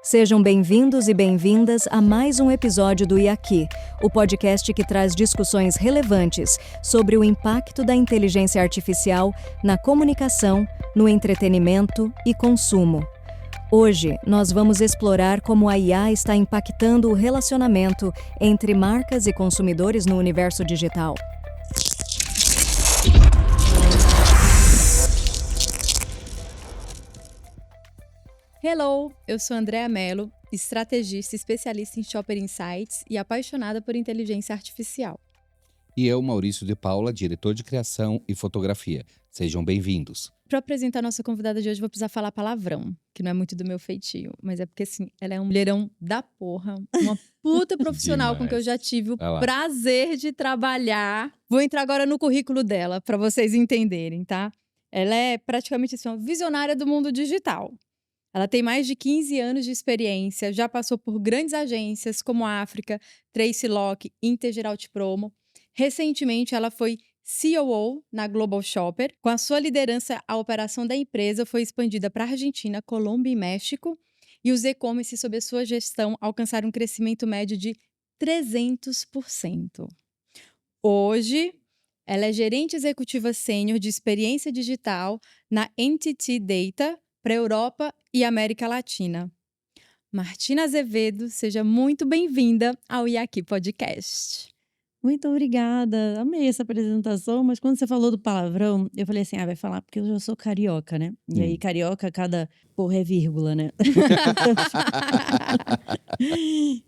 Sejam bem-vindos e bem-vindas a mais um episódio do IAQI, o podcast que traz discussões relevantes sobre o impacto da inteligência artificial na comunicação, no entretenimento e consumo. Hoje, nós vamos explorar como a IA está impactando o relacionamento entre marcas e consumidores no universo digital. Hello, eu sou Andréa Mello, estrategista e especialista em Shopper Insights e apaixonada por inteligência artificial. E eu, Maurício de Paula, diretor de criação e fotografia. Sejam bem-vindos. Para apresentar a nossa convidada de hoje, vou precisar falar palavrão, que não é muito do meu feitio, mas é porque, assim, ela é um mulherão da porra, uma puta profissional com que eu já tive o prazer de trabalhar. Vou entrar agora no currículo dela, para vocês entenderem, tá? Ela é praticamente assim, uma visionária do mundo digital. Ela tem mais de 15 anos de experiência, já passou por grandes agências como a África, Tracy Locke, Intergeralt Promo. Recentemente, ela foi COO na Global Shopper. Com a sua liderança, a operação da empresa foi expandida para a Argentina, Colômbia e México. E os e-commerce sob a sua gestão alcançaram um crescimento médio de 300%. Hoje, ela é gerente executiva sênior de experiência digital na NTT Data para a Europa e América Latina. Martina Azevedo, seja muito bem-vinda ao IAQI Podcast. Muito obrigada, amei essa apresentação, mas quando você falou do palavrão, eu falei assim, vai falar porque eu já sou carioca, né? E aí carioca, cada porra é vírgula, né?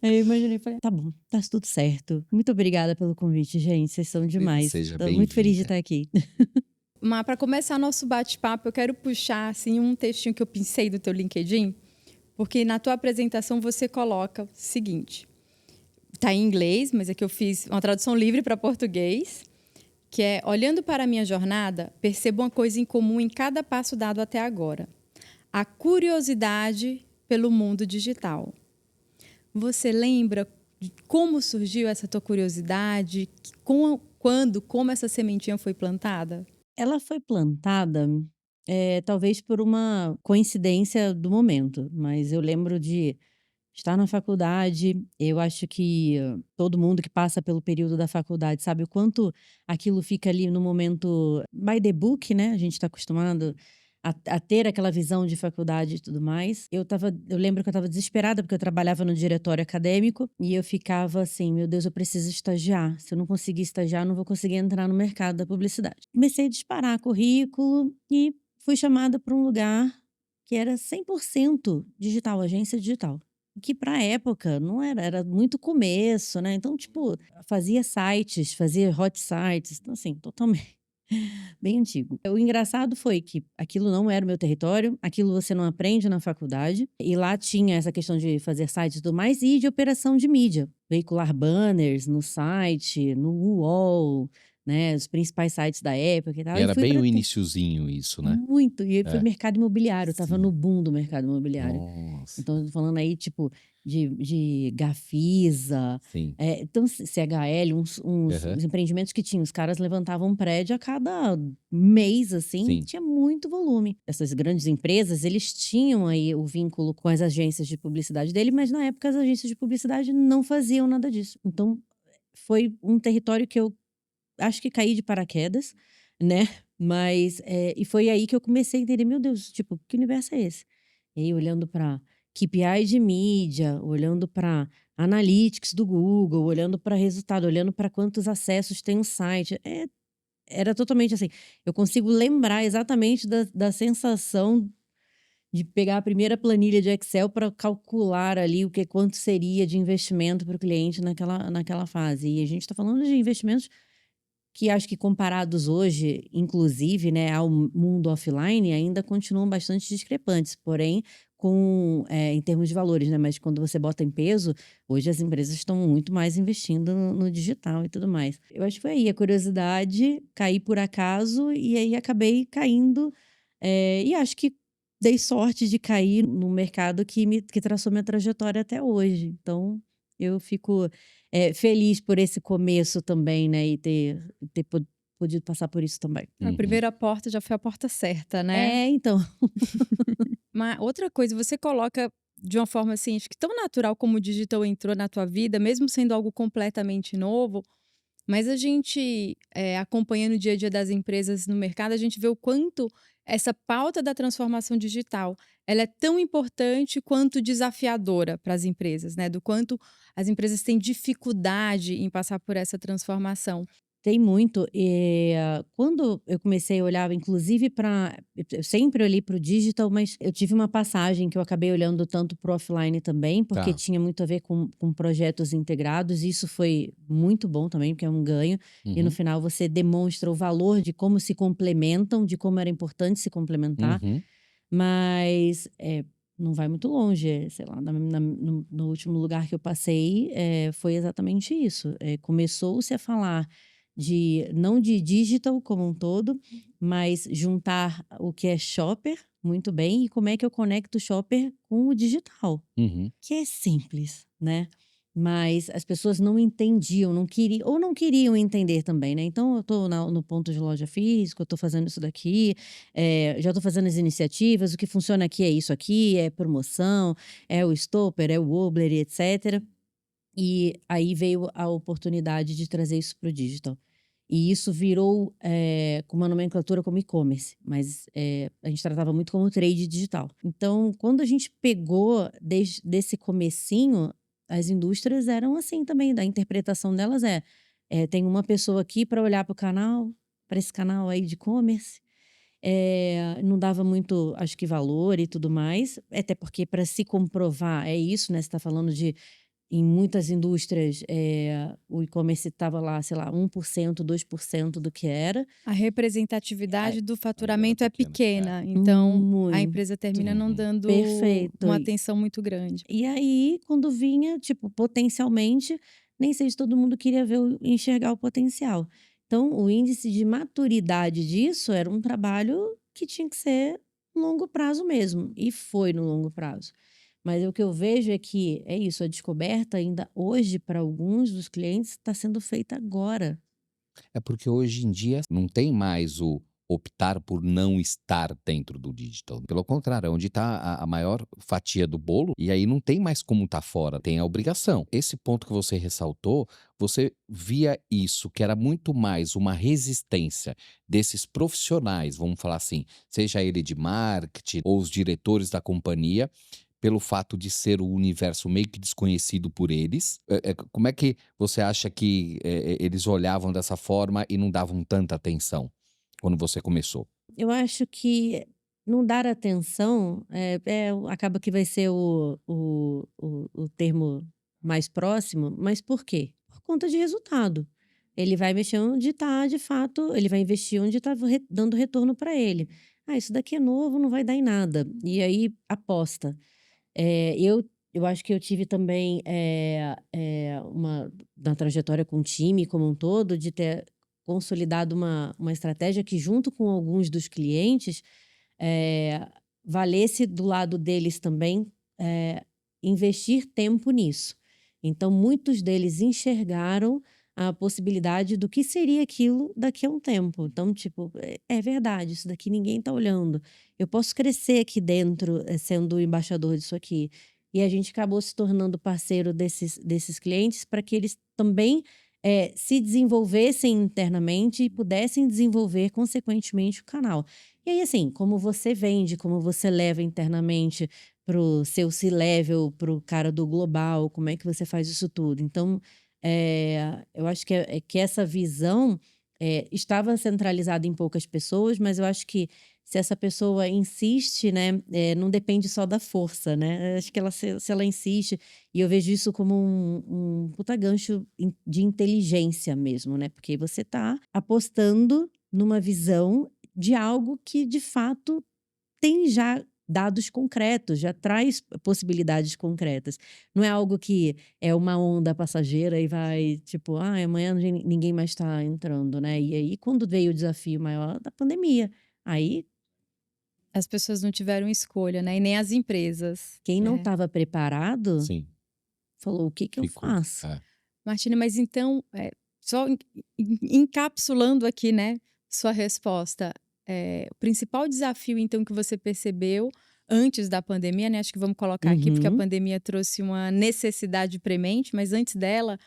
Aí eu imaginei, falei, tá bom, tá tudo certo. Muito obrigada pelo convite, gente, vocês são demais. Seja Tô muito feliz de estar aqui. Mas para começar nosso bate-papo, eu quero puxar assim, um textinho que eu pensei do teu LinkedIn, porque na tua apresentação você coloca o seguinte, tá em inglês, mas é que eu fiz uma tradução livre para português, que é, olhando para a minha jornada, percebo uma coisa em comum em cada passo dado até agora, a curiosidade pelo mundo digital. Você lembra de como surgiu essa tua curiosidade, como essa sementinha foi plantada? Ela foi plantada, talvez por uma coincidência do momento, mas eu lembro de estar na faculdade. Eu acho que todo mundo que passa pelo período da faculdade sabe o quanto aquilo fica ali no momento by the book, né? A gente está acostumado a ter aquela visão de faculdade e tudo mais. Eu lembro que eu estava desesperada porque eu trabalhava no diretório acadêmico e eu ficava assim, meu Deus, eu preciso estagiar. Se eu não conseguir estagiar, eu não vou conseguir entrar no mercado da publicidade. Comecei a disparar currículo e fui chamada para um lugar que era 100% digital, agência digital. Que pra época não era muito começo, né? Então, tipo, fazia sites, fazia hot sites, então assim, totalmente bem antigo. O engraçado foi que aquilo não era o meu território, aquilo você não aprende na faculdade, e lá tinha essa questão de fazer sites e tudo mais, e de operação de mídia, veicular banners no site, no UOL, né, os principais sites da época e tal. E era bem o iniciozinho isso, né? Muito, e foi mercado imobiliário, tava Sim. no boom do mercado imobiliário. Nossa. Então, eu tô falando aí, tipo, de Gafisa, Sim. então CHL, uns empreendimentos que tinham. Os caras levantavam um prédio a cada mês, assim, Sim. tinha muito volume. Essas grandes empresas, eles tinham aí o vínculo com as agências de publicidade dele, mas na época as agências de publicidade não faziam nada disso. Então, foi um território que eu acho que caí de paraquedas, né? Mas, e foi aí que eu comecei a entender, meu Deus, tipo, que universo é esse? E aí, olhando para KPI de mídia, olhando para analytics do Google, olhando para resultado, olhando para quantos acessos tem um site, era totalmente assim. Eu consigo lembrar exatamente da sensação de pegar a primeira planilha de Excel para calcular ali quanto seria de investimento para o cliente naquela fase. E a gente está falando de investimentos que acho que comparados hoje, inclusive, né, ao mundo offline, ainda continuam bastante discrepantes, porém, em termos de valores, né? Mas quando você bota em peso, hoje as empresas estão muito mais investindo no digital e tudo mais. Eu acho que foi aí a curiosidade, caí por acaso e aí acabei caindo, e acho que dei sorte de cair no mercado que traçou minha trajetória até hoje. Então, eu fico feliz por esse começo também, né? E ter podido passar por isso também. A primeira porta já foi a porta certa, né? Então. Uma outra coisa, você coloca de uma forma assim, acho que tão natural como o digital entrou na tua vida, mesmo sendo algo completamente novo, mas a gente, acompanhando o dia a dia das empresas no mercado, a gente vê o quanto essa pauta da transformação digital, ela é tão importante quanto desafiadora para as empresas, né? Do quanto as empresas têm dificuldade em passar por essa transformação. Tem muito. Quando eu comecei a olhar, inclusive para. Eu sempre olhei para o digital, mas eu tive uma passagem que eu acabei olhando tanto para o offline também, porque Tá. tinha muito a ver com projetos integrados. E isso foi muito bom também, porque é um ganho. E no Uhum. final você demonstra o valor de como se complementam, de como era importante se complementar. Uhum. Mas não vai muito longe. Sei lá, no último lugar que eu passei, foi exatamente isso. Começou-se a falar não de digital como um todo, mas juntar o que é shopper muito bem e como é que eu conecto o shopper com o digital, Uhum. que é simples, né? Mas as pessoas não entendiam, não queriam, ou não queriam entender também, né? Então, eu tô no ponto de loja física, eu tô fazendo isso daqui, já tô fazendo as iniciativas, o que funciona aqui é isso aqui, é promoção, é o stopper, é o wobbler, etc. E aí veio a oportunidade de trazer isso para o digital. E isso virou com uma nomenclatura como e-commerce, mas a gente tratava muito como trade digital. Então, quando a gente pegou desse comecinho, as indústrias eram assim também, da interpretação delas tem uma pessoa aqui para olhar para esse canal aí de e-commerce. Não dava muito, acho que, valor e tudo mais, até porque para se comprovar, é isso, né? Você está falando de em muitas indústrias, o e-commerce estava lá, sei lá, 1%, 2% do que era. A representatividade do Ainda era faturamento é pequena. pequena, então a Muito. empresa termina não dando Perfeito. uma atenção muito grande. E aí, quando vinha, tipo, potencialmente, nem sei se todo mundo queria ver, enxergar o potencial. Então, o índice de maturidade disso era um trabalho que tinha que ser longo prazo mesmo, e foi no longo prazo. Mas o que eu vejo é que é isso, a descoberta ainda hoje, para alguns dos clientes, está sendo feita agora. É porque hoje em dia não tem mais o optar por não estar dentro do digital. Pelo contrário, é onde está a maior fatia do bolo, e aí não tem mais como estar fora, tem a obrigação. Esse ponto que você ressaltou, você via isso, que era muito mais uma resistência desses profissionais, vamos falar assim, seja ele de marketing ou os diretores da companhia, pelo fato de ser o universo meio que desconhecido por eles. Como é que você acha que eles olhavam dessa forma e não davam tanta atenção quando você começou? Eu acho que não dar atenção acaba que vai ser o termo mais próximo, mas por quê? Por conta de resultado. Ele vai mexer onde está, de fato, ele vai investir onde está dando retorno para ele. Ah, isso daqui é novo, não vai dar em nada. E aí aposta. Eu acho que eu tive também na trajetória com o time como um todo, de ter consolidado uma estratégia que, junto com alguns dos clientes, eh, valesse do lado deles também investir tempo nisso. Então, muitos deles enxergaram a possibilidade do que seria aquilo daqui a um tempo. Então, tipo, é verdade, isso daqui ninguém está olhando. Eu posso crescer aqui dentro, sendo o embaixador disso aqui. E a gente acabou se tornando parceiro desses clientes para que eles também se desenvolvessem internamente e pudessem desenvolver, consequentemente, o canal. E aí, assim, como você vende, como você leva internamente para o seu C-level, para o cara do global, como é que você faz isso tudo? Então, eu acho que essa visão estava centralizada em poucas pessoas, mas eu acho que se essa pessoa insiste, né, não depende só da força, né? Acho que se ela insiste, e eu vejo isso como um puta gancho de inteligência mesmo, né? Porque você está apostando numa visão de algo que, de fato, tem já dados concretos, já traz possibilidades concretas. Não é algo que é uma onda passageira e vai, tipo, amanhã ninguém mais está entrando, né? E aí, quando veio o desafio maior da pandemia, aí As pessoas não tiveram escolha, né? E nem as empresas. quem não estava preparado Sim, falou: o que eu ficou. faço? Martina, mas então, só encapsulando aqui, né, sua resposta, o principal desafio, então, que você percebeu antes da pandemia, né? Acho que vamos colocar aqui, porque a Uhum. pandemia trouxe uma necessidade premente, mas antes dela,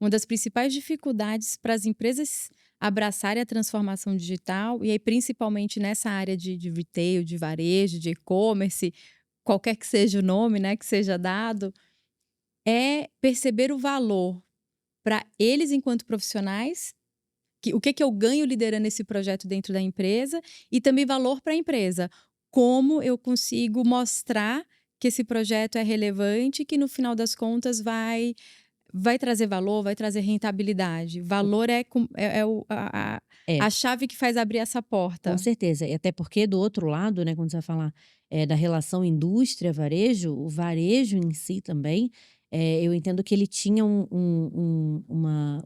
uma das principais dificuldades para as empresas abraçarem a transformação digital, e aí principalmente nessa área de retail, de varejo, de e-commerce, qualquer que seja o nome, né, que seja dado, é perceber o valor para eles enquanto profissionais, o que eu ganho liderando esse projeto dentro da empresa, e também valor para a empresa. Como eu consigo mostrar que esse projeto é relevante e que no final das contas vai trazer valor, vai trazer rentabilidade. Valor É, a chave que faz abrir essa com porta. certeza. E até porque do outro lado, né, quando você vai falar da relação indústria-varejo, o varejo em si também, eu entendo que ele tinha um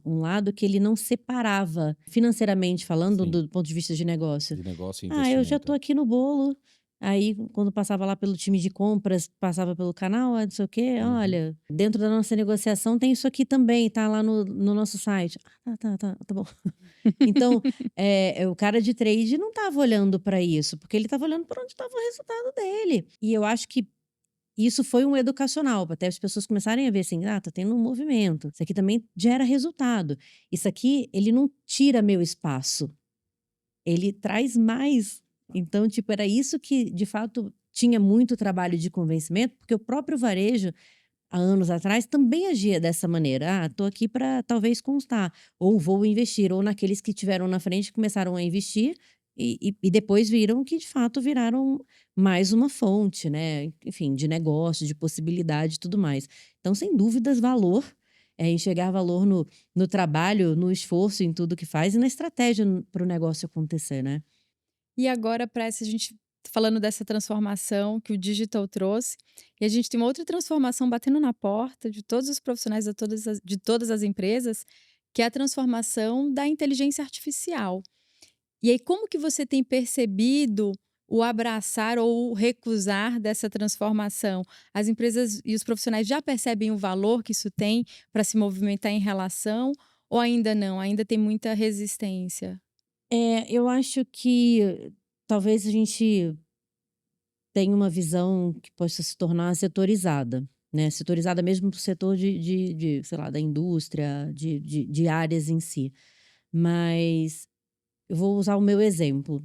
lado que ele não separava, financeiramente falando, Sim, do ponto de vista de negócio. de negócio e Ah, eu já investimento. tô aqui no bolo. Aí, quando passava lá pelo time de compras, passava pelo canal, não sei o quê. Uhum. Olha, dentro da nossa negociação tem isso aqui também, tá lá no nosso site. Ah, tá bom. Então, o cara de trade não estava olhando para isso, porque ele estava olhando para onde estava o resultado dele. E eu acho que isso foi um educacional, até as pessoas começarem a ver assim, tá tendo um movimento. Isso aqui também gera resultado. Isso aqui, ele não tira meu espaço, ele traz mais. Então, tipo, era isso que, de fato, tinha muito trabalho de convencimento, porque o próprio varejo, há anos atrás, também agia dessa maneira. Tô aqui para talvez constar, ou vou investir, ou naqueles que tiveram na frente começaram a investir e depois viram que de fato viraram mais uma fonte, né? Enfim, de negócio, de possibilidade e tudo mais. Então, sem dúvidas, valor. Enxergar valor no trabalho, no esforço, em tudo que faz e na estratégia para o negócio acontecer, né? E agora, para essa, a gente falando dessa transformação que o digital trouxe, e a gente tem uma outra transformação batendo na porta de todos os profissionais de todas as empresas, que é a transformação da inteligência artificial. E aí, como que você tem percebido o abraçar ou o recusar dessa transformação? As empresas e os profissionais já percebem o valor que isso tem para se movimentar em relação, ou ainda não? Ainda tem muita resistência? Eu acho que talvez a gente tenha uma visão que possa se tornar setorizada, né? Setorizada mesmo para o setor sei lá, da indústria, de áreas em si. Mas eu vou usar o meu exemplo.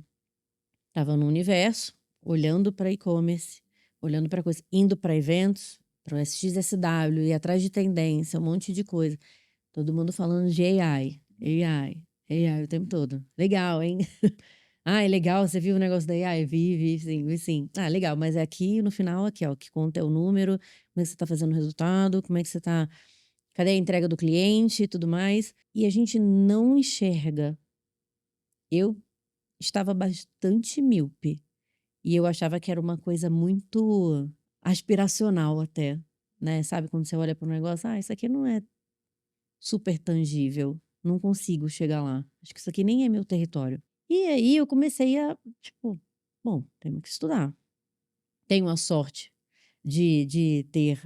Estava no Universo, olhando para e-commerce, olhando para coisa, indo para eventos, para o SXSW, e atrás de tendência, um monte de coisa. Todo mundo falando de AI, AI, AI o tempo todo. Legal, hein? Ah, é legal, você viu o negócio da AI? Vi sim, vi sim. Ah, legal, mas é aqui no final, aqui, ó, o que conta é o número, como é que você tá fazendo o resultado, como é que você tá. Cadê a entrega do cliente e tudo mais. E a gente não enxerga. Eu estava bastante míope. E eu achava que era uma coisa muito aspiracional até, né? Sabe quando você olha para um negócio, isso aqui não é super tangível, não consigo chegar lá. Acho que isso aqui nem é meu território. E aí eu comecei a, tipo, bom, temos que estudar. Tenho a sorte de ter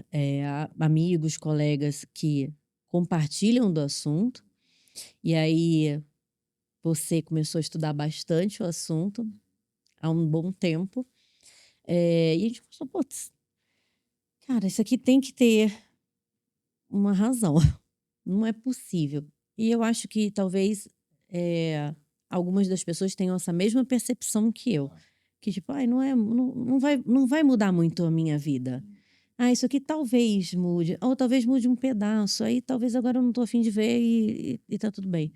amigos, colegas que compartilham do assunto. E aí você começou a estudar bastante o assunto há um bom tempo. E a gente pensou, putz, cara, isso aqui tem que ter uma razão. Não é possível. E eu acho que talvez algumas das pessoas tenham essa mesma percepção que eu. Que tipo, não vai mudar muito a minha vida. Isso aqui talvez mude, ou talvez mude um pedaço, aí talvez agora eu não tô a fim de ver e tá tudo bem.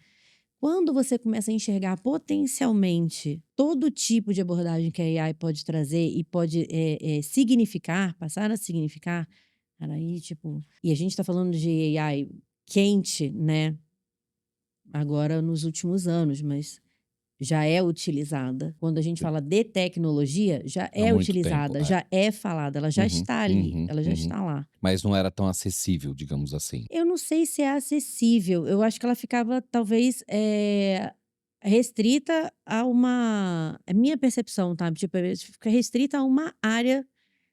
Quando você começa a enxergar potencialmente todo tipo de abordagem que a AI pode trazer e pode significar, passar a significar, cara, aí tipo... E a gente tá falando de AI quente, né? Agora nos últimos anos, mas já é utilizada. Quando a gente Sim. fala de tecnologia, já Há é muito tempo, utilizada, já é falada, ela já Uhum, está ali, uhum, ela já uhum. está lá. Mas não era tão acessível, digamos assim. Eu não sei se é acessível, eu acho que ela ficava talvez restrita a uma... É minha percepção, tá? Tipo, fica restrita a uma área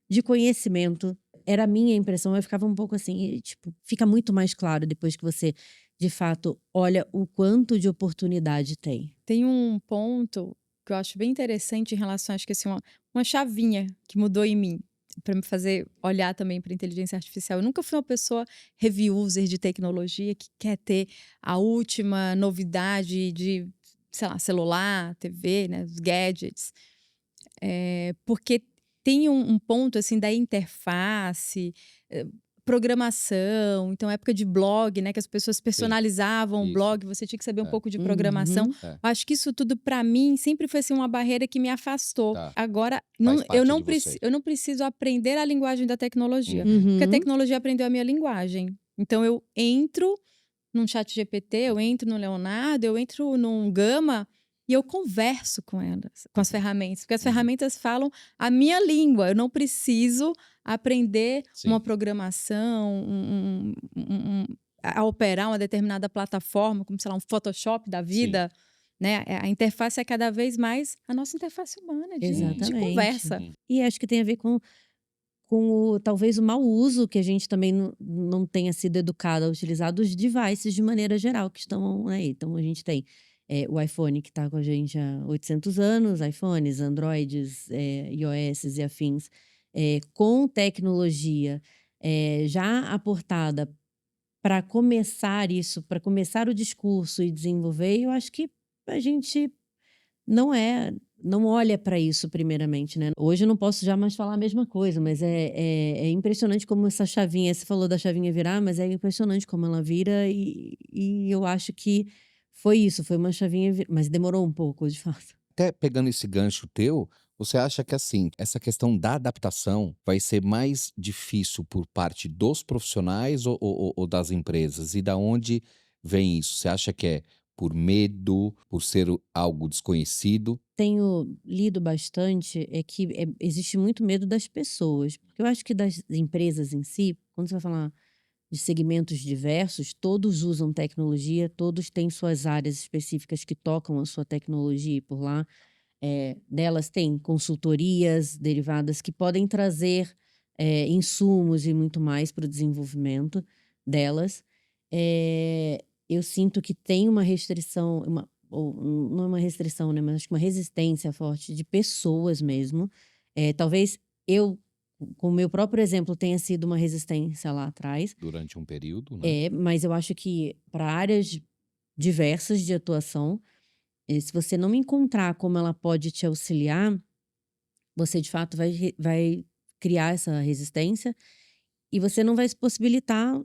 de conhecimento. Era a minha impressão, eu ficava um pouco assim, tipo, fica muito mais claro depois que você, de fato, olha o quanto de oportunidade tem. Tem um ponto que eu acho bem interessante em relação, acho que assim, uma chavinha que mudou em mim, para me fazer olhar também para inteligência artificial. Eu nunca fui uma pessoa heavy user de tecnologia que quer ter a última novidade de, sei lá, celular, TV, né, os gadgets. Porque tem um ponto assim da interface, programação, então época de blog, né, que as pessoas personalizavam o blog, você tinha que saber um pouco de programação. Acho que isso tudo para mim sempre foi assim, uma barreira que me afastou. Agora eu não preciso aprender a linguagem da tecnologia, porque a tecnologia aprendeu a minha linguagem. Então eu entro num chat GPT, eu entro no Leonardo, eu entro num Gama e eu converso com elas, com as ferramentas, porque as ferramentas falam a minha língua. Eu não preciso aprender uma programação, a operar uma determinada plataforma, como, sei lá, um Photoshop da vida. Né? A interface é cada vez mais a nossa interface humana de conversa. E acho que tem a ver com talvez o mau uso que a gente também não tenha sido educado a utilizar dos devices de maneira geral que estão aí. Então, a gente tem o iPhone, que está com a gente há 800 anos, iPhones, Androids, iOS e afins, com tecnologia já aportada para começar isso, para começar o discurso e desenvolver, eu acho que a gente não olha para isso primeiramente, né? Hoje eu não posso já mais falar a mesma coisa, mas é impressionante como essa chavinha, você falou da chavinha virar, mas é impressionante como ela vira e eu acho que foi isso, foi uma chavinha, mas demorou um pouco, de fato. Até pegando esse gancho teu, você acha que assim, essa questão da adaptação vai ser mais difícil por parte dos profissionais ou das empresas? E da onde vem isso? Você acha que é por medo, por ser algo desconhecido? Tenho lido bastante que existe muito medo das pessoas, porque eu acho que das empresas em si, quando você vai falar de segmentos diversos, todos usam tecnologia, todos têm suas áreas específicas que tocam a sua tecnologia e por lá. Delas tem consultorias derivadas que podem trazer insumos e muito mais para o desenvolvimento delas. Eu sinto que tem uma restrição, não é uma restrição, né, mas acho que uma resistência forte de pessoas mesmo. Talvez eu, com o meu próprio exemplo, tenha sido uma resistência lá atrás. Durante um período, né? Mas eu acho que para áreas diversas de atuação, se você não encontrar como ela pode te auxiliar, você de fato vai criar essa resistência e você não vai se possibilitar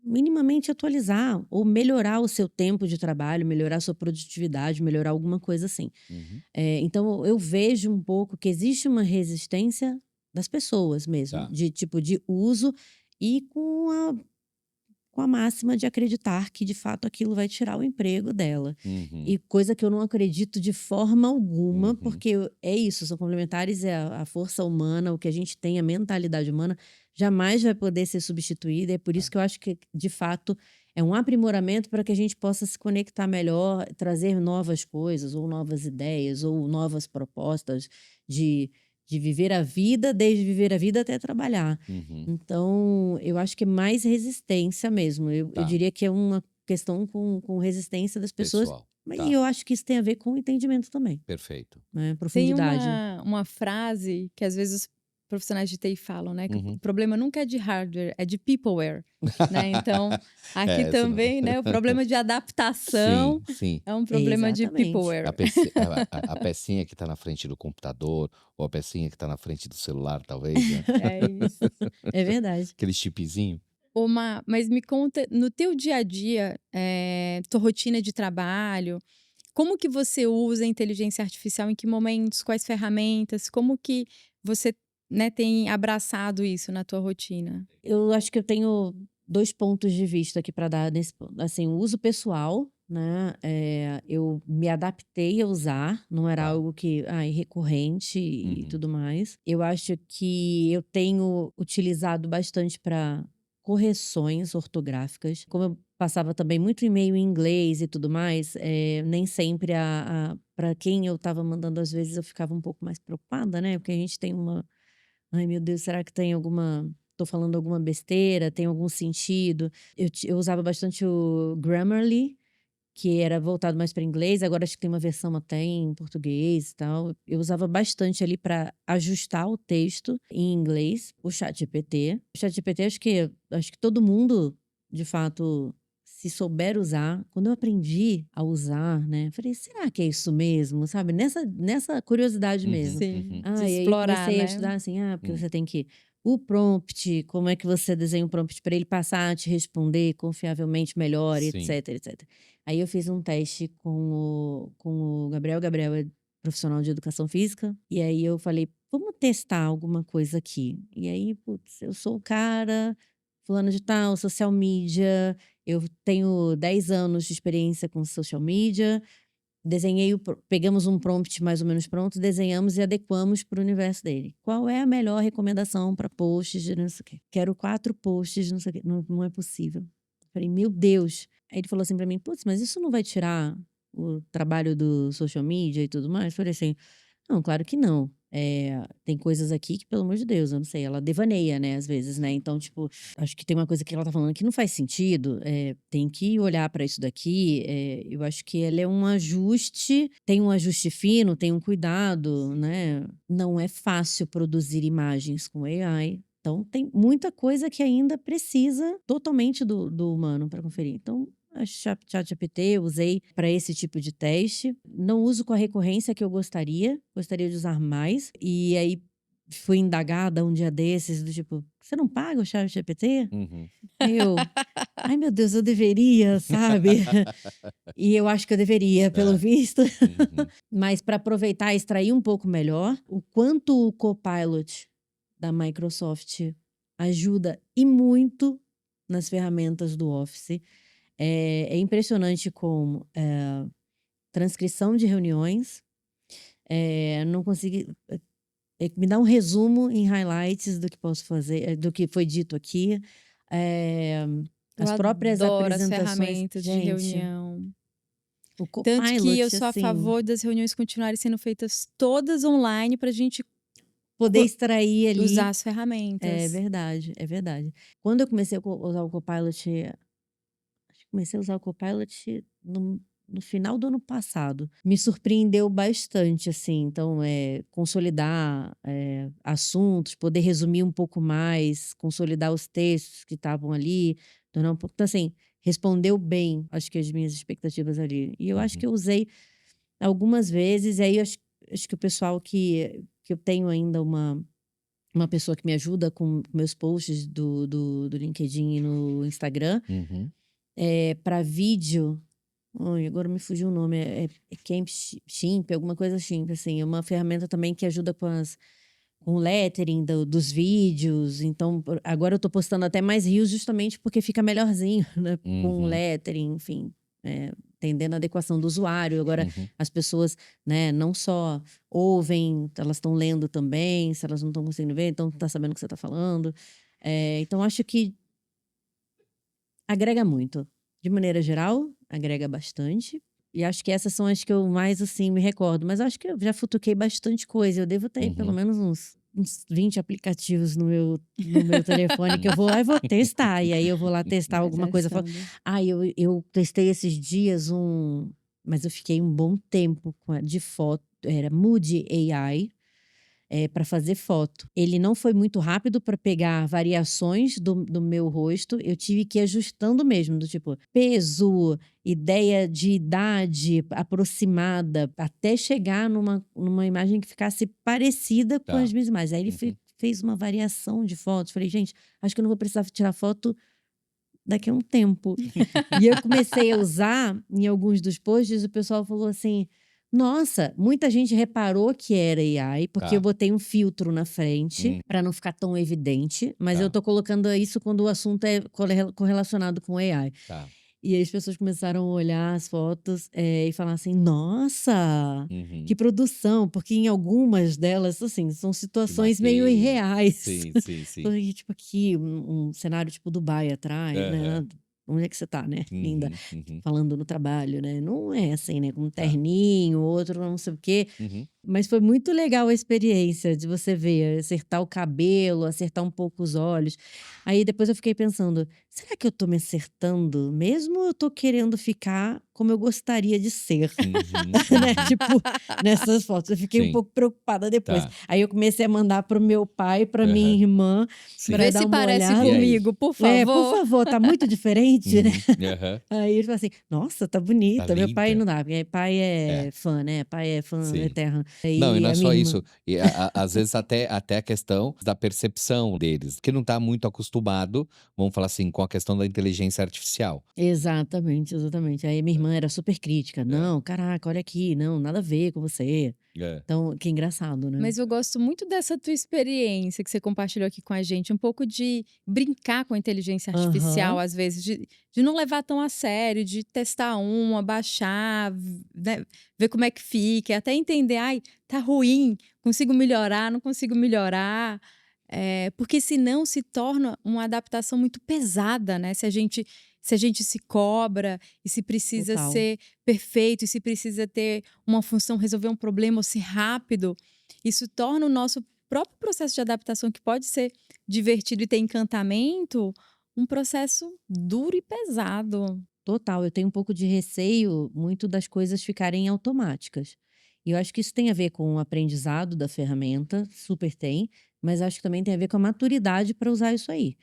minimamente atualizar ou melhorar o seu tempo de trabalho, melhorar a sua produtividade, melhorar alguma coisa assim. Então eu vejo um pouco que existe uma resistência das pessoas mesmo, de tipo de uso e com a máxima de acreditar que de fato aquilo vai tirar o emprego dela. E coisa que eu não acredito de forma alguma, porque é isso, são complementares, é a força humana, o que a gente tem, a mentalidade humana, jamais vai poder ser substituída. É por isso que eu acho que, de fato, é um aprimoramento para que a gente possa se conectar melhor, trazer novas coisas, ou novas ideias, ou novas propostas de viver a vida, desde viver a vida até trabalhar. Então, eu acho que é mais resistência mesmo. Eu diria que é uma questão com resistência das pessoas. E eu acho que isso tem a ver com entendimento também. Perfeito. Né? Profundidade. Tem uma frase que às vezes os profissionais de TI falam, né? Que o problema nunca é de hardware, é de peopleware. Né? Então, aqui também, né? O problema de adaptação é um problema de peopleware. A pecinha que está na frente do computador, ou a pecinha que está na frente do celular, talvez, né? É isso. É verdade. Aquele chipzinho. Mas me conta, no teu dia a dia, tua rotina de trabalho, como que você usa a inteligência artificial, em que momentos, quais ferramentas, como que você, né, tem abraçado isso na tua rotina? Eu acho que eu tenho 2 pontos de vista aqui para dar nesse ponto. Assim, o uso pessoal, né? Eu me adaptei a usar, não era algo que recorrente e tudo mais. Eu acho que eu tenho utilizado bastante para correções ortográficas. Como eu passava também muito e-mail em inglês e tudo mais, nem sempre para quem eu estava mandando, às vezes eu ficava um pouco mais preocupada, né? Porque a gente tem ai meu Deus, será que tem tô falando alguma besteira, tem algum sentido? Eu usava bastante o Grammarly, que era voltado mais para inglês, agora acho que tem uma versão até em português e tal. Eu usava bastante ali para ajustar o texto em inglês, o ChatGPT. O ChatGPT acho que todo mundo, de fato, se souber usar. Quando eu aprendi a usar, né, falei, será que é isso mesmo, sabe? Nessa curiosidade mesmo. Sim, Ah, de e aí explorar, comecei a né? estudar assim, porque você tem que... O prompt, como é que você desenha um prompt para ele passar a te responder confiavelmente melhor, Sim. etc, etc. Aí eu fiz um teste com o Gabriel. Gabriel é profissional de educação física. E aí eu falei, vamos testar alguma coisa aqui. E aí, putz, eu sou o cara, fulano de tal, social media. Eu tenho 10 anos de experiência com social media. Pegamos um prompt mais ou menos pronto, desenhamos e adequamos para o universo dele. Qual é a melhor recomendação para posts de não sei o quê? Quero 4 posts, não sei o quê. Não é possível. Falei, meu Deus. Aí ele falou assim para mim, putz, mas isso não vai tirar o trabalho do social media e tudo mais? Falei assim, não, claro que não. Tem coisas aqui que, pelo amor de Deus, eu não sei, ela devaneia, né, às vezes, né? Então, tipo, acho que tem uma coisa que ela tá falando que não faz sentido, tem que olhar para isso daqui. Eu acho que ela é um ajuste, tem um ajuste fino, tem um cuidado, né? Não é fácil produzir imagens com AI. Então, tem muita coisa que ainda precisa totalmente do humano para conferir. Então, a ChatGPT eu usei para esse tipo de teste. Não uso com a recorrência que eu gostaria de usar mais. E aí fui indagada um dia desses, do tipo, você não paga o ChatGPT? Ai meu Deus, eu deveria, sabe? E eu acho que eu deveria, pelo visto. Mas para aproveitar e extrair um pouco melhor, o quanto o Copilot da Microsoft ajuda e muito nas ferramentas do Office. É impressionante como transcrição de reuniões, não consegui... me dá um resumo em highlights do que posso fazer, do que foi dito aqui. As próprias apresentações. As ferramentas de reunião. O Copilot, tanto que eu sou assim, a favor das reuniões continuarem sendo feitas todas online para a gente poder extrair ali. Usar as ferramentas. É verdade, é verdade. Quando eu comecei a usar o Copilot, comecei a usar o Copilot no final do ano passado. Me surpreendeu bastante, assim. Então, consolidar assuntos, poder resumir um pouco mais, consolidar os textos que estavam ali, tornar um pouco... Então, assim, respondeu bem, acho que as minhas expectativas ali. E eu acho que eu usei algumas vezes, e aí acho que o pessoal que eu tenho ainda uma pessoa que me ajuda com meus posts do LinkedIn e no Instagram, para vídeo... agora me fugiu o nome, Camp Chimp, alguma coisa Chimp, assim. É uma ferramenta também que ajuda com o lettering dos vídeos. Então, agora eu tô postando até mais reels justamente porque fica melhorzinho, né? Com o lettering, enfim. Entendendo a adequação do usuário. Agora, as pessoas, né, não só ouvem, elas estão lendo também. Se elas não estão conseguindo ver, então tá sabendo o que você tá falando. Então, acho que agrega muito. De maneira geral, agrega bastante. E acho que essas são as que eu mais, assim, me recordo. Mas acho que eu já futuquei bastante coisa. Eu devo ter pelo menos uns 20 aplicativos no meu telefone que eu vou lá e vou testar. E aí eu vou lá testar alguma coisa. Eu testei esses dias mas eu fiquei um bom tempo de foto. Era Moody AI. Para fazer foto. Ele não foi muito rápido para pegar variações do meu rosto. Eu tive que ir ajustando mesmo, do tipo peso, ideia de idade aproximada, até chegar numa imagem que ficasse parecida com as minhas imagens. Aí ele fez uma variação de fotos. Falei, gente, acho que eu não vou precisar tirar foto daqui a um tempo. E eu comecei a usar em alguns dos posts, o pessoal falou assim... Nossa, muita gente reparou que era AI, porque eu botei um filtro na frente, para não ficar tão evidente. Mas eu tô colocando isso quando o assunto é correlacionado com AI. E aí as pessoas começaram a olhar as fotos e falar assim, nossa, que produção. Porque em algumas delas, assim, são situações meio irreais. Sim. Tipo aqui, um cenário tipo Dubai atrás, né? Onde é que você tá, né, linda? Falando no trabalho, né? Não é assim, né? Com um terninho, outro não sei o quê. Mas foi muito legal a experiência de você ver, acertar o cabelo, acertar um pouco os olhos. Aí depois eu fiquei pensando, será que eu tô me acertando mesmo ou eu tô querendo ficar como eu gostaria de ser? Né? Tipo, nessas fotos. Eu fiquei um Sim, pouco preocupada depois. tá. Aí eu comecei a mandar pro meu pai, pra minha Aham. irmã, Sim. pra Vê dar se uma parece olhada. E aí? comigo, por Por favor. favor, tá muito diferente, né? Aham. Aí ele falou assim, nossa, tá Tá bonita. Meu pai linda. não dá, porque pai É, é fã, né? Pai é fã sim. eterno. Não, e Aí não é a minha só irmã. isso. E às vezes até a questão da percepção deles, que não está muito acostumado, vamos falar assim, com a questão da inteligência artificial. Exatamente, exatamente. Aí minha irmã era super crítica. É, Não, caraca, olha aqui, não, nada a ver com você. é. Então, que engraçado, né? Mas eu gosto muito dessa tua experiência que você compartilhou aqui com a gente, um pouco de brincar com a inteligência artificial, Aham, às vezes, de não levar tão a sério, de testar uma, baixar, né, ver como é que fica, até entender, ai, tá ruim, consigo melhorar, não consigo melhorar. Porque senão se torna uma adaptação muito pesada, né? Se a gente se cobra e se precisa total. ser perfeito, e se precisa ter uma função, resolver um problema ou ser rápido, isso torna o nosso próprio processo de adaptação, que pode ser divertido e ter encantamento, um processo duro e pesado. Total, eu tenho um pouco de receio muito das coisas ficarem automáticas. E eu acho que isso tem a ver com o aprendizado da ferramenta, super tem, mas acho que também tem a ver com a maturidade para usar isso aí.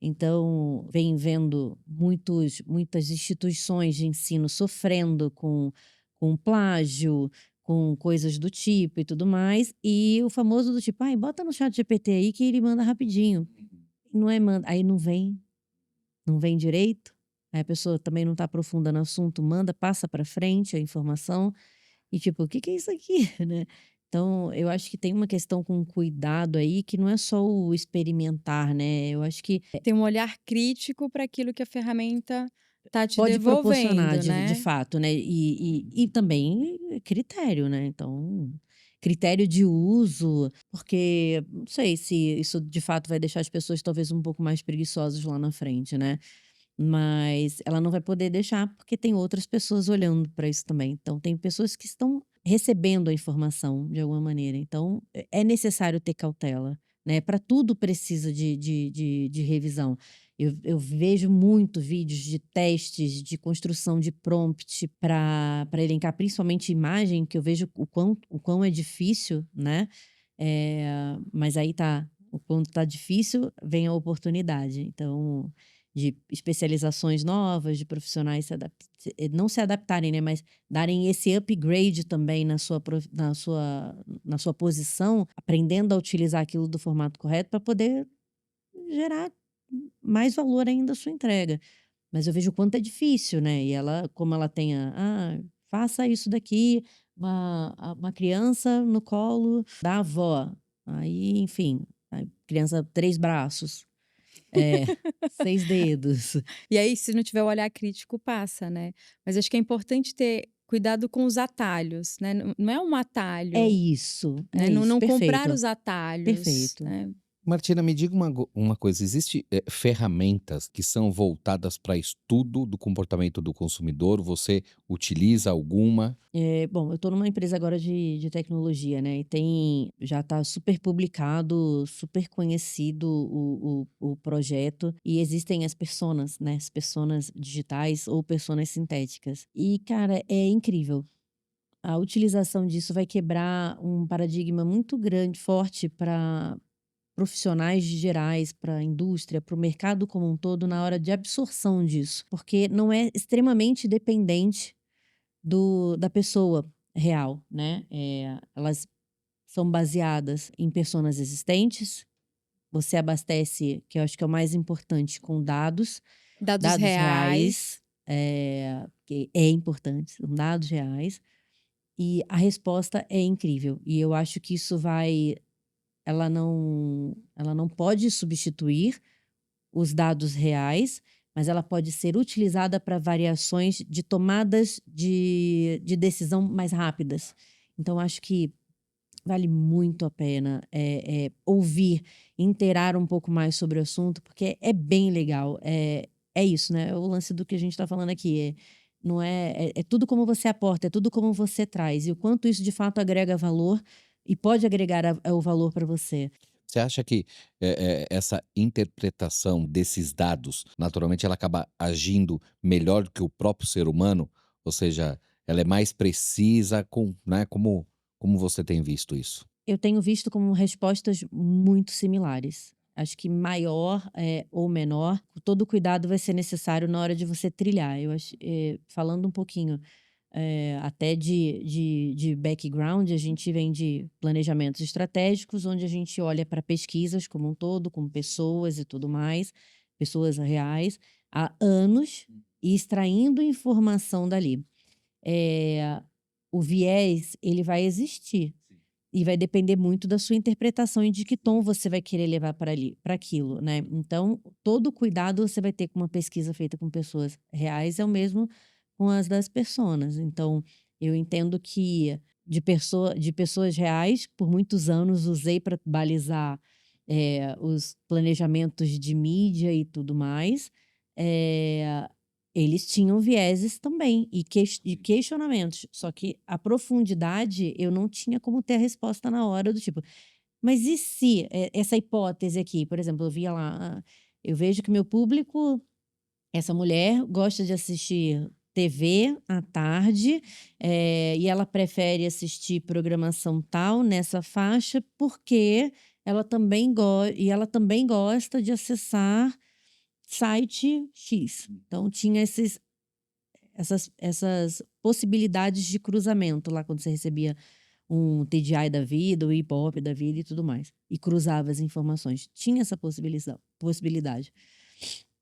Então, vem vendo muitas instituições de ensino sofrendo com plágio, com coisas do tipo e tudo mais, e o famoso do tipo, ai, bota no chat GPT aí que ele manda rapidinho. Não é manda, aí não vem direito, aí a pessoa também não está aprofunda no assunto, manda, passa para frente a informação e tipo: "O que que é isso aqui?", né. Então eu acho que tem uma questão com cuidado aí que não é só o experimentar, né, eu acho que Ter um olhar crítico para aquilo que a ferramenta está te pode proporcionar devolvendo, de né? fato, né, e também critério, né, então, critério de uso, porque não sei se isso de fato vai deixar as pessoas talvez um pouco mais preguiçosas lá na frente, né. Mas ela não vai poder deixar, porque tem outras pessoas olhando para isso também. Então, tem pessoas que estão recebendo a informação de alguma maneira. Então, é necessário ter cautela, né? Para tudo precisa de revisão. Eu vejo muito vídeos de testes, de construção de prompt para elencar, principalmente imagem, que eu vejo o quão é difícil, né? Mas aí tá, o quanto tá difícil, vem a oportunidade. Então, de especializações novas, de profissionais não se adaptarem, né, mas darem esse upgrade também na sua posição, aprendendo a utilizar aquilo do formato correto para poder gerar mais valor ainda à sua entrega. Mas eu vejo o quanto é difícil, né, e ela como ela tem faça isso daqui, uma criança no colo da avó, aí enfim, a criança 3 braços, é, 6 dedos. E aí, se não tiver o olhar crítico, passa, né. Mas acho que é importante ter cuidado com os atalhos, né, não é um atalho, É né, não isso, não comprar perfeito, os atalhos, perfeito. né. Martina, me diga uma coisa, existe ferramentas que são voltadas para estudo do comportamento do consumidor? Você utiliza alguma? Bom, eu estou numa empresa agora de tecnologia, né, e já está super publicado, super conhecido o projeto, e existem as personas, né, as personas digitais ou personas sintéticas. E, cara, é incrível. A utilização disso vai quebrar um paradigma muito grande, forte para profissionais gerais, para a indústria, para o mercado como um todo, na hora de absorção disso, porque não é extremamente dependente da pessoa real, né? Elas são baseadas em personas existentes. Você abastece, que eu acho que é o mais importante, com dados, Dados dados reais. reais, que é importante, são dados reais, e a resposta é incrível. E eu acho que isso ela não pode substituir os dados reais, mas ela pode ser utilizada para variações de tomadas de decisão mais rápidas. Então acho que vale muito a pena, ouvir, inteirar um pouco mais sobre o assunto, porque é bem legal. É isso, né, é o lance do que a gente está falando aqui, Não é tudo como você aporta, é tudo como você traz. E o quanto isso de fato agrega valor e pode agregar o valor para você. Você acha que essa interpretação desses dados, naturalmente, ela acaba agindo melhor do que o próprio ser humano? Ou seja, ela é mais precisa, né? Como você tem visto isso? Eu tenho visto como respostas muito similares. Acho que maior ou menor, todo cuidado vai ser necessário na hora de você trilhar. Eu acho, falando um pouquinho até de background, a gente vem de planejamentos estratégicos, onde a gente olha para pesquisas como um todo, com pessoas e tudo mais, pessoas reais, há anos, e extraindo informação dali. O viés, ele vai existir. E vai depender muito da sua interpretação e de que tom você vai querer levar para aquilo, né? Então, todo cuidado você vai ter com uma pesquisa feita com pessoas reais é o mesmo com as das personas. Então, eu entendo que de pessoas reais, por muitos anos usei para balizar os planejamentos de mídia e tudo mais. Eles tinham vieses também e questionamentos, só que a profundidade eu não tinha como ter a resposta na hora do tipo, mas e se essa hipótese aqui, por exemplo, eu via lá, eu vejo que meu público, essa mulher gosta de assistir TV à tarde, e ela prefere assistir programação tal nessa faixa porque ela também gosta de acessar site X. Então, tinha essas possibilidades de cruzamento lá quando você recebia um TGI da vida, o Ibope da vida e tudo mais. E cruzava as informações. Tinha essa possibilidade.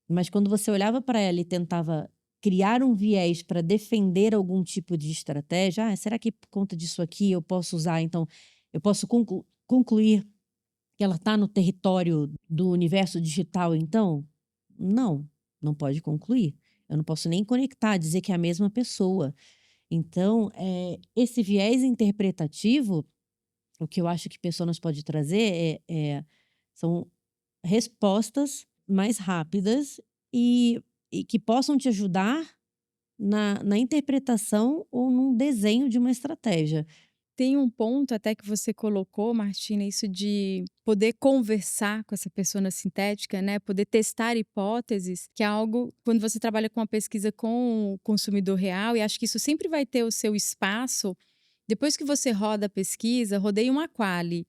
Mas quando você olhava para ela e tentava criar um viés para defender algum tipo de estratégia, será que por conta disso aqui eu posso usar, então, eu posso concluir que ela está no território do universo digital, então? Não pode concluir. Eu não posso nem conectar, dizer que é a mesma pessoa. Então, esse viés interpretativo, o que eu acho que Personas pode trazer são respostas mais rápidas e que possam te ajudar na interpretação ou num desenho de uma estratégia. Tem um ponto até que você colocou, Martina, isso de poder conversar com essa persona sintética, né? Poder testar hipóteses, que é algo, quando você trabalha com uma pesquisa com o consumidor real, e acho que isso sempre vai ter o seu espaço. Depois que você roda a pesquisa, rodei uma quali.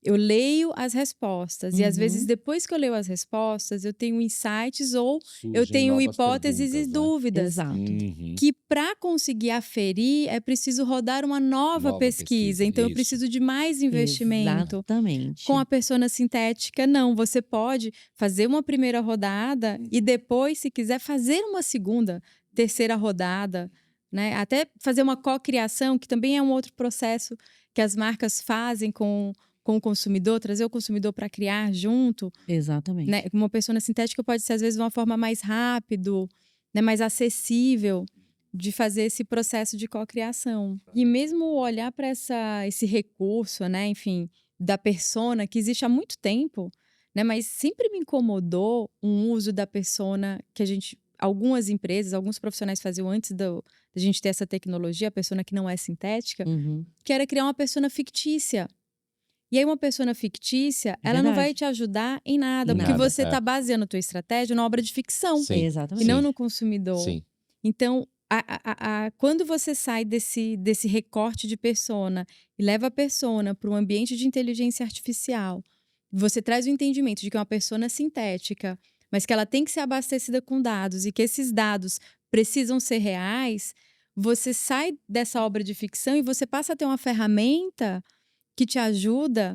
Eu leio as respostas. E às vezes, depois que eu leio as respostas, eu tenho insights ou eu tenho hipóteses e dúvidas. Exato. Que para conseguir aferir é preciso rodar uma nova pesquisa. Então, eu preciso de mais investimento. Exatamente. Com a persona sintética, não. Você pode fazer uma primeira rodada e depois, se quiser, fazer uma segunda, terceira rodada. Né? Até fazer uma cocriação, que também é um outro processo que as marcas fazem com o consumidor, trazer o consumidor para criar junto. Exatamente. Né? Uma persona sintética pode ser, às vezes, uma forma mais rápido, né? Mais acessível de fazer esse processo de cocriação. E mesmo olhar para esse recurso, né? Enfim, da persona, que existe há muito tempo, né? Mas sempre me incomodou um uso da persona que algumas empresas, alguns profissionais faziam antes da gente ter essa tecnologia, a persona que não é sintética, que era criar uma persona fictícia. E aí, uma persona fictícia, ela não vai te ajudar em nada, porque você está baseando a tua estratégia numa obra de ficção. Sim. Exatamente. E não no consumidor. Sim. Então, quando você sai desse recorte de persona e leva a persona para um ambiente de inteligência artificial, você traz o entendimento de que é uma persona sintética, mas que ela tem que ser abastecida com dados e que esses dados precisam ser reais, você sai dessa obra de ficção e você passa a ter uma ferramenta que te ajuda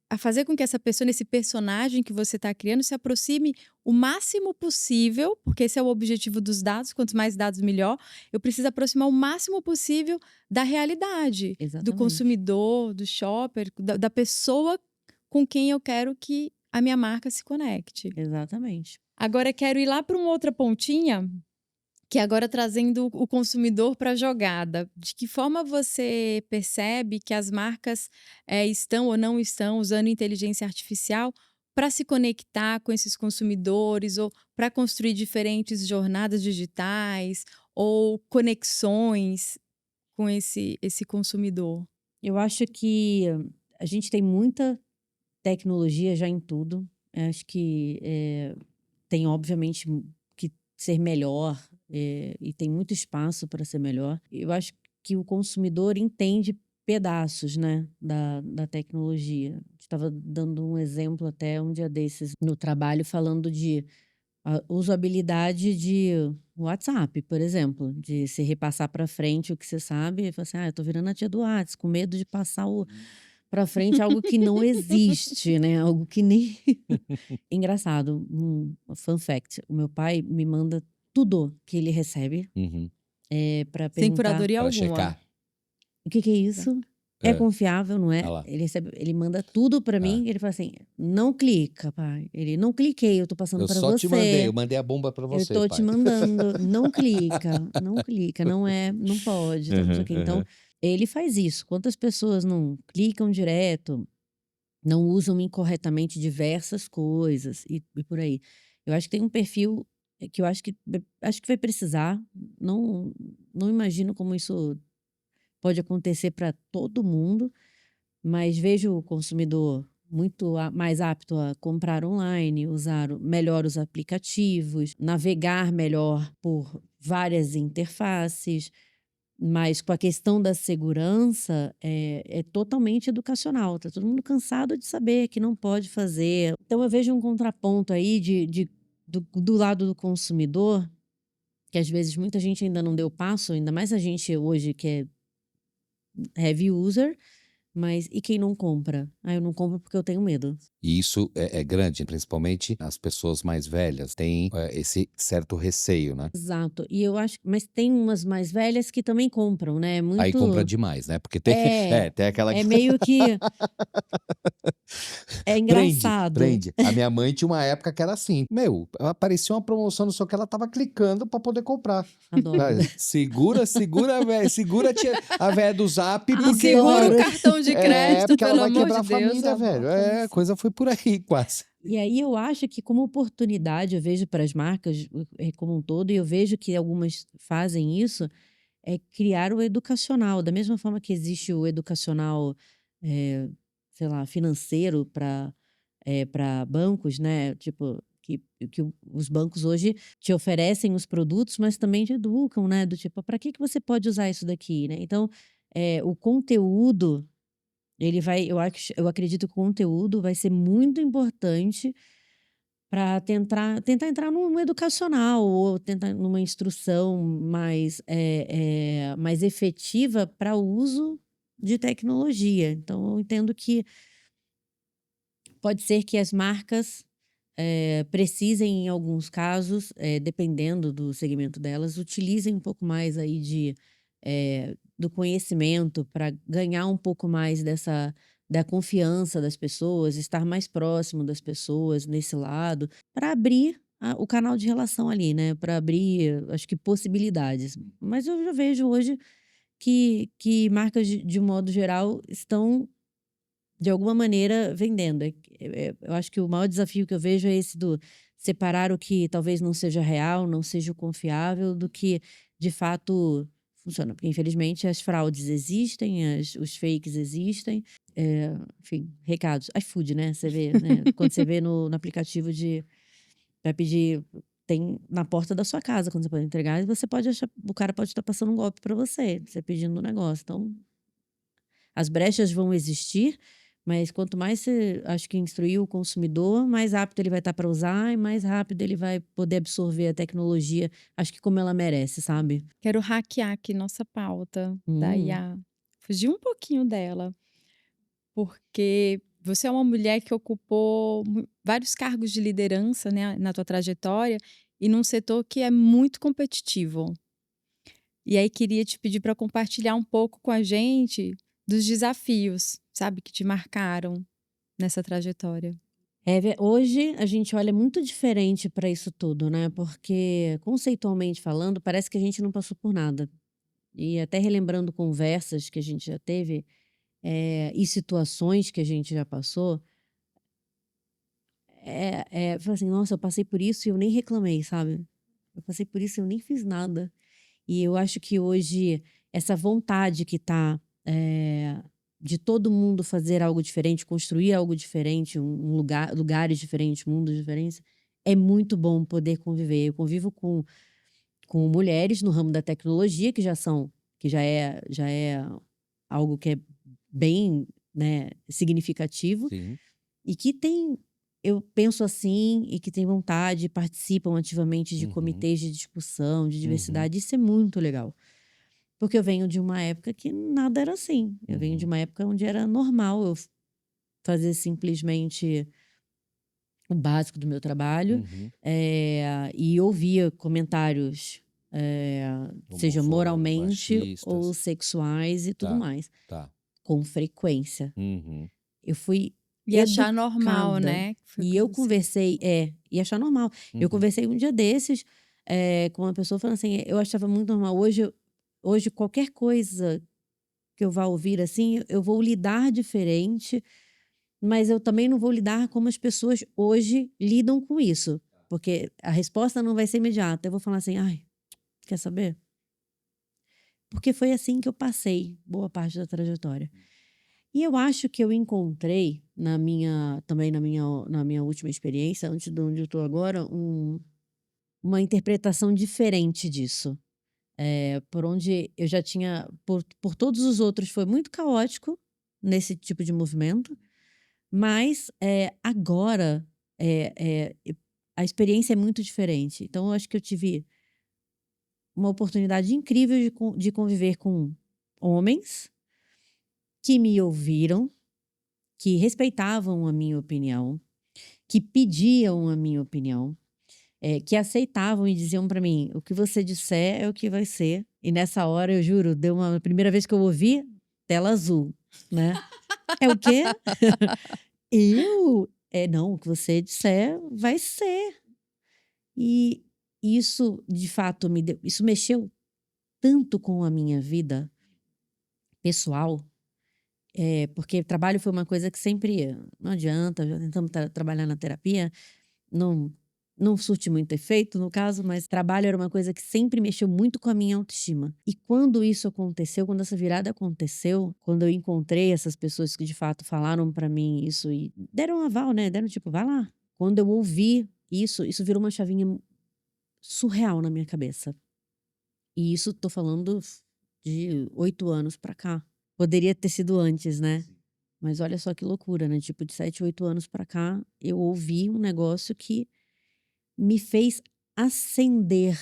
a fazer com que essa pessoa, esse personagem que você está criando, se aproxime o máximo possível, porque esse é o objetivo dos dados, quanto mais dados, melhor. Eu preciso aproximar o máximo possível da realidade, do consumidor, do shopper, da pessoa com quem eu quero que a minha marca se conecte. Exatamente. Agora, quero ir lá para uma outra pontinha, que agora trazendo o consumidor para a jogada. De que forma você percebe que as marcas estão ou não estão usando inteligência artificial para se conectar com esses consumidores ou para construir diferentes jornadas digitais ou conexões com esse consumidor? Eu acho que a gente tem muita tecnologia já em tudo. Acho que tem, obviamente, que ser melhor, e tem muito espaço para ser melhor. Eu acho que o consumidor entende pedaços, né, da tecnologia. Estava dando um exemplo até um dia desses no trabalho, falando de a usabilidade de WhatsApp, por exemplo, de se repassar para frente o que você sabe, e falar assim, eu tô virando a tia do WhatsApp, com medo de passar para frente algo que não existe, né? Algo que nem. Engraçado, fun fact: o meu pai me manda tudo que ele recebe Uhum. para Sem perguntar curadoria Pra alguma. checar. o que é isso. É confiável, não é? Olha lá. Ele manda tudo para mim e ele fala assim: não clica, pai. Ele não cliquei, eu tô passando Eu para só te você. mandei, eu mandei a bomba pra Eu você, tô te pai. mandando, não clica, não clica, não pode, tá, não sei o quê. Então, ele faz isso. Quantas pessoas não clicam direto, não usam incorretamente diversas coisas e por aí. Eu acho que tem um perfil que eu acho que vai precisar. Não imagino como isso pode acontecer para todo mundo, mas vejo o consumidor muito mais apto a comprar online, usar melhor os aplicativos, navegar melhor por várias interfaces, mas com a questão da segurança é totalmente educacional. Está todo mundo cansado de saber que não pode fazer. Então eu vejo um contraponto aí do lado do consumidor, que às vezes muita gente ainda não deu passo, ainda mais a gente hoje que é heavy user, mas e quem não compra? Eu não compro porque eu tenho medo. E isso é grande, principalmente as pessoas mais velhas têm esse certo receio, né? Exato. E eu acho, mas tem umas mais velhas que também compram, né? Aí compra Muito. demais, né? Porque tem, tem aquela É meio que. É engraçado. Prende. A minha mãe tinha uma época que era assim. Meu, aparecia uma promoção, não sei o que, ela tava clicando pra poder comprar. Adoro. Segura a véia do Zap, E porque... segura o cartão de crédito, porque ela pelo vai amor quebrar de a Deus. família, velho. A coisa foi por aí, quase. E aí eu acho que como oportunidade, eu vejo para as marcas como um todo, e eu vejo que algumas fazem isso, é criar o educacional. Da mesma forma que existe o educacional, sei lá, financeiro para bancos, né? Tipo, que os bancos hoje te oferecem os produtos, mas também te educam, né? Do tipo, para que você pode usar isso daqui, né? Então, o conteúdo, eu acredito que o conteúdo vai ser muito importante para tentar entrar num educacional ou tentar numa instrução mais efetiva para o uso de tecnologia. Então, eu entendo que pode ser que as marcas precisem, em alguns casos, dependendo do segmento delas, utilizem um pouco mais aí do conhecimento para ganhar um pouco mais da confiança das pessoas, estar mais próximo das pessoas nesse lado, para abrir o canal de relação ali, né? Para abrir, acho que, possibilidades. Mas eu já vejo hoje que marcas, de um modo geral, estão de alguma maneira vendendo. Eu acho que o maior desafio que eu vejo é esse do separar o que talvez não seja real, não seja confiável, do que de fato funciona. Porque, infelizmente, as fraudes existem, os fakes existem. Enfim, recados. iFood, né? Você vê, né? Quando você vê no aplicativo para pedir, tem na porta da sua casa, quando você pode entregar, você pode achar, o cara pode estar passando um golpe para você pedindo um negócio. Então, as brechas vão existir, mas quanto mais você, acho que, instruir o consumidor, mais apto ele vai estar para usar e mais rápido ele vai poder absorver a tecnologia, acho que como ela merece, sabe? Quero hackear aqui nossa pauta da IA. Fugir um pouquinho dela. Porque você é uma mulher que ocupou vários cargos de liderança, né, na tua trajetória e num setor que é muito competitivo. E aí queria te pedir para compartilhar um pouco com a gente dos desafios, sabe, que te marcaram nessa trajetória. Hoje a gente olha muito diferente para isso tudo, né? Porque, conceitualmente falando, parece que a gente não passou por nada. E até relembrando conversas que a gente já teve, e situações que a gente já passou, fala assim, nossa, eu passei por isso e eu nem reclamei, sabe? Eu passei por isso e eu nem fiz nada. E eu acho que hoje essa vontade que tá de todo mundo fazer algo diferente, construir algo diferente, lugares diferentes, mundos diferentes, é muito bom poder conviver. Eu convivo com mulheres no ramo da tecnologia, que já é algo que é bem, né, significativo. Sim. E que eu penso assim, e que tem vontade, participam ativamente de comitês de discussão, de diversidade. Isso é muito legal. Porque eu venho de uma época que nada era assim. Eu venho de uma época onde era normal eu fazer simplesmente o básico do meu trabalho. E ouvia comentários, seja moralmente machistas. ou sexuais e tudo mais. Tá. Com frequência. Eu fui E achar normal, né? E eu conversei, e achar normal. Eu conversei um dia desses com uma pessoa falando assim, eu achava muito normal. Hoje qualquer coisa que eu vá ouvir assim, eu vou lidar diferente, mas eu também não vou lidar como as pessoas hoje lidam com isso. Porque a resposta não vai ser imediata. Eu vou falar assim, ai, quer saber? Porque foi assim que eu passei boa parte da trajetória. E eu acho que eu encontrei, também na minha última experiência, antes de onde eu estou agora, uma interpretação diferente disso. Por onde eu já tinha, por todos os outros, foi muito caótico nesse tipo de movimento, mas agora a experiência é muito diferente. Então, eu acho que eu tive uma oportunidade incrível de conviver com homens que me ouviram, que respeitavam a minha opinião, que pediam a minha opinião, que aceitavam e diziam pra mim, o que você disser é o que vai ser. E nessa hora, eu juro, deu uma primeira vez que eu ouvi, tela azul, né? É o quê? Não, o que você disser vai ser. E isso, de fato, isso mexeu tanto com a minha vida pessoal, porque trabalho foi uma coisa que sempre não adianta, já tentamos trabalhar na terapia, não surte muito efeito no caso, mas trabalho era uma coisa que sempre mexeu muito com a minha autoestima. E quando isso aconteceu, quando essa virada aconteceu, quando eu encontrei essas pessoas que de fato falaram pra mim isso e deram um aval, né? Deram tipo, vai lá. Quando eu ouvi isso virou uma chavinha surreal na minha cabeça. E isso tô falando de 8 anos pra cá. Poderia ter sido antes, né? Mas olha só que loucura, né? Tipo, de 7, 8 anos pra cá, eu ouvi um negócio que me fez ascender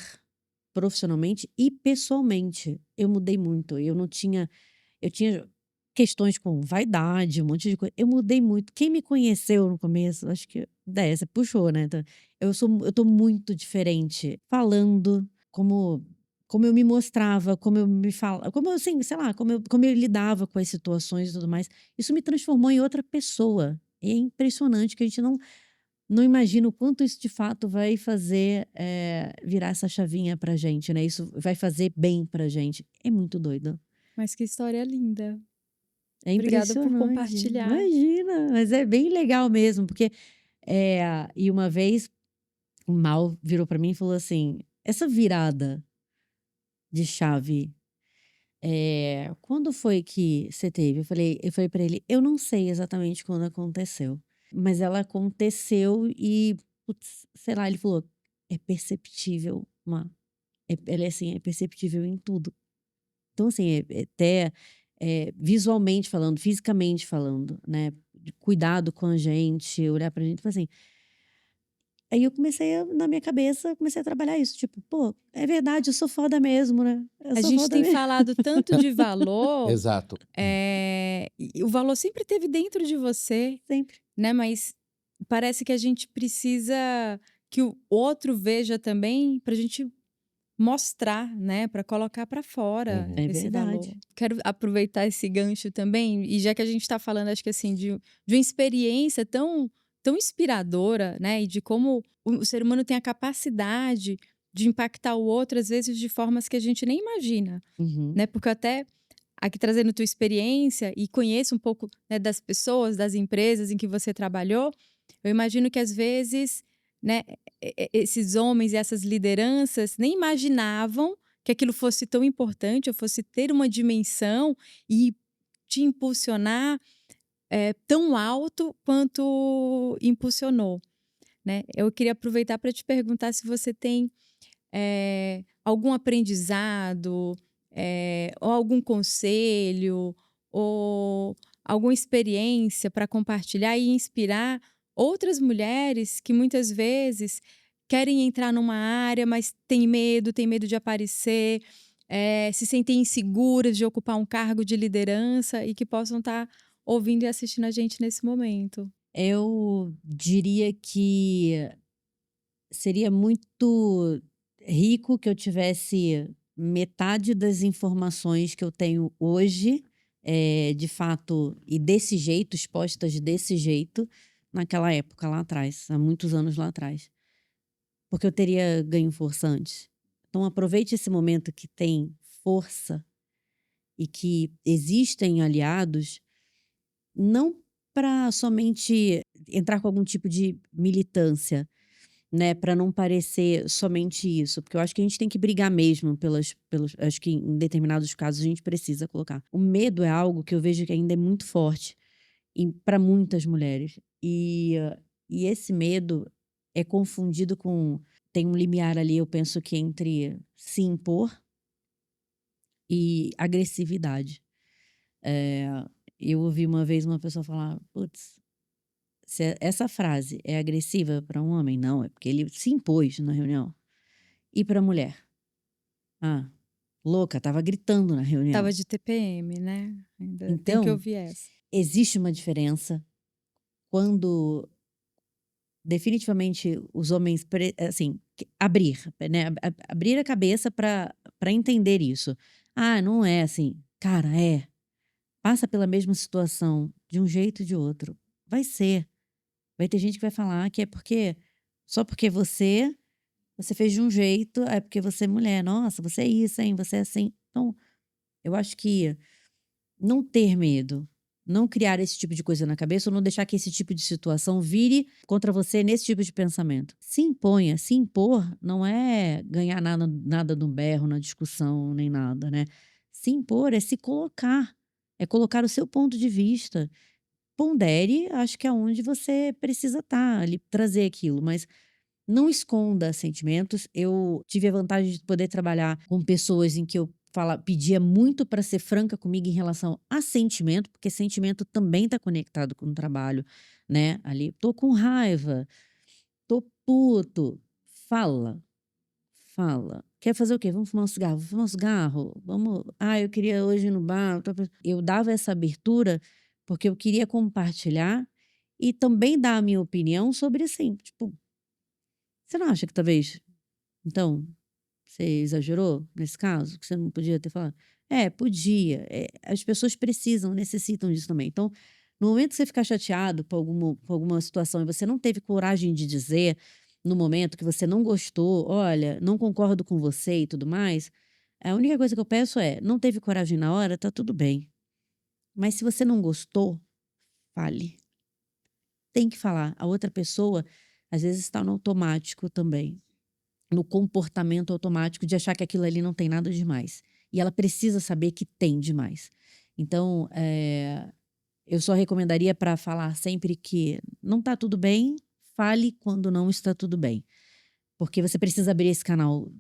profissionalmente e pessoalmente. Eu mudei muito. Eu tinha questões com vaidade, um monte de coisa. Eu mudei muito. Quem me conheceu no começo, acho que você puxou, né? Então, eu tô muito diferente. Falando, como eu me mostrava, como eu me falava, como assim, sei lá, como eu lidava com as situações e tudo mais. Isso me transformou em outra pessoa. E é impressionante que a gente não imagina o quanto isso de fato vai fazer virar essa chavinha pra gente, né? Isso vai fazer bem pra gente. É muito doido. Mas que história linda. É Obrigada por impressionante. compartilhar. Imagina, mas é bem legal mesmo, porque e uma vez o Mal virou pra mim e falou assim: essa virada de chave, quando foi que você teve? Eu falei pra ele, eu não sei exatamente quando aconteceu, mas ela aconteceu e, putz, sei lá, ele falou, é perceptível, ela é assim, é perceptível em tudo. Então, assim, até visualmente falando, fisicamente falando, né? Cuidado com a gente, olhar pra gente, tipo assim. Aí eu na minha cabeça, comecei a trabalhar isso. Tipo, pô, é verdade, eu sou foda mesmo, né? A gente tem falado tanto de valor. Exato. E o valor sempre esteve dentro de você. Sempre. Né? Mas parece que a gente precisa que o outro veja também pra gente mostrar, né? Pra colocar pra fora esse valor. Quero aproveitar esse gancho também. E já que a gente tá falando, acho que assim, de uma experiência tão inspiradora, né? E de como o ser humano tem a capacidade de impactar o outro, às vezes, de formas que a gente nem imagina. Né? Porque até aqui trazendo tua experiência e conheço um pouco, né, das pessoas, das empresas em que você trabalhou, eu imagino que às vezes, né, esses homens e essas lideranças nem imaginavam que aquilo fosse tão importante, ou fosse ter uma dimensão e te impulsionar tão alto quanto impulsionou, né? Eu queria aproveitar para te perguntar se você tem algum aprendizado, ou algum conselho, ou alguma experiência para compartilhar e inspirar outras mulheres que muitas vezes querem entrar numa área, mas tem medo de aparecer, se sentem inseguras de ocupar um cargo de liderança e que possam estar ouvindo e assistindo a gente nesse momento. Eu diria que seria muito rico que eu tivesse metade das informações que eu tenho hoje, de fato, e desse jeito, expostas desse jeito, naquela época lá atrás, há muitos anos lá atrás. Porque eu teria ganho força antes. Então, aproveite esse momento que tem força e que existem aliados, não para somente entrar com algum tipo de militância, né, para não parecer somente isso, porque eu acho que a gente tem que brigar mesmo acho que em determinados casos a gente precisa colocar. O medo é algo que eu vejo que ainda é muito forte para muitas mulheres e esse medo é confundido com, tem um limiar ali, eu penso que entre se impor e agressividade. Eu ouvi uma vez uma pessoa falar, putz, se essa frase é agressiva para um homem, não, é porque ele se impôs na reunião. E para a mulher? Ah, louca, tava gritando na reunião. Tava de TPM, né? Ainda tem que Então, ouvir essa. existe uma diferença quando definitivamente os homens, assim, abrir, né? Abrir a cabeça para entender isso. Ah, não é assim. Cara, passa pela mesma situação, de um jeito ou de outro. Vai ser. Vai ter gente que vai falar que é porque só porque você fez de um jeito, é porque você é mulher. Nossa, você é isso, hein? Você é assim. Então, eu acho que não ter medo, não criar esse tipo de coisa na cabeça, ou não deixar que esse tipo de situação vire contra você nesse tipo de pensamento. Se imponha. Se impor não é ganhar nada no berro, na discussão, nem nada, né? Se impor é se colocar. É colocar o seu ponto de vista. Pondere, acho que é onde você precisa estar ali, trazer aquilo, mas não esconda sentimentos. Eu tive a vantagem de poder trabalhar com pessoas em que eu pedia muito para ser franca comigo em relação a sentimento, porque sentimento também está conectado com o trabalho, né? Ali, tô com raiva, tô puto. Fala. Quer fazer o quê? Vamos fumar um cigarro? Vamos fumar um cigarro? Vamos. Ah, eu queria hoje ir no bar. Eu dava essa abertura porque eu queria compartilhar e também dar a minha opinião sobre, assim, tipo, você não acha que talvez, então, você exagerou nesse caso? Que você não podia ter falado? Podia. As pessoas necessitam disso também. Então, no momento que você ficar chateado por alguma situação e você não teve coragem de dizer no momento que você não gostou, olha, não concordo com você e tudo mais, a única coisa que eu peço não teve coragem na hora, tá tudo bem. Mas se você não gostou, fale. Tem que falar. A outra pessoa, às vezes, está no automático também. No comportamento automático de achar que aquilo ali não tem nada demais. E ela precisa saber que tem demais. Então, eu só recomendaria para falar sempre que não está tudo bem, fale quando não está tudo bem. Porque você precisa abrir esse canal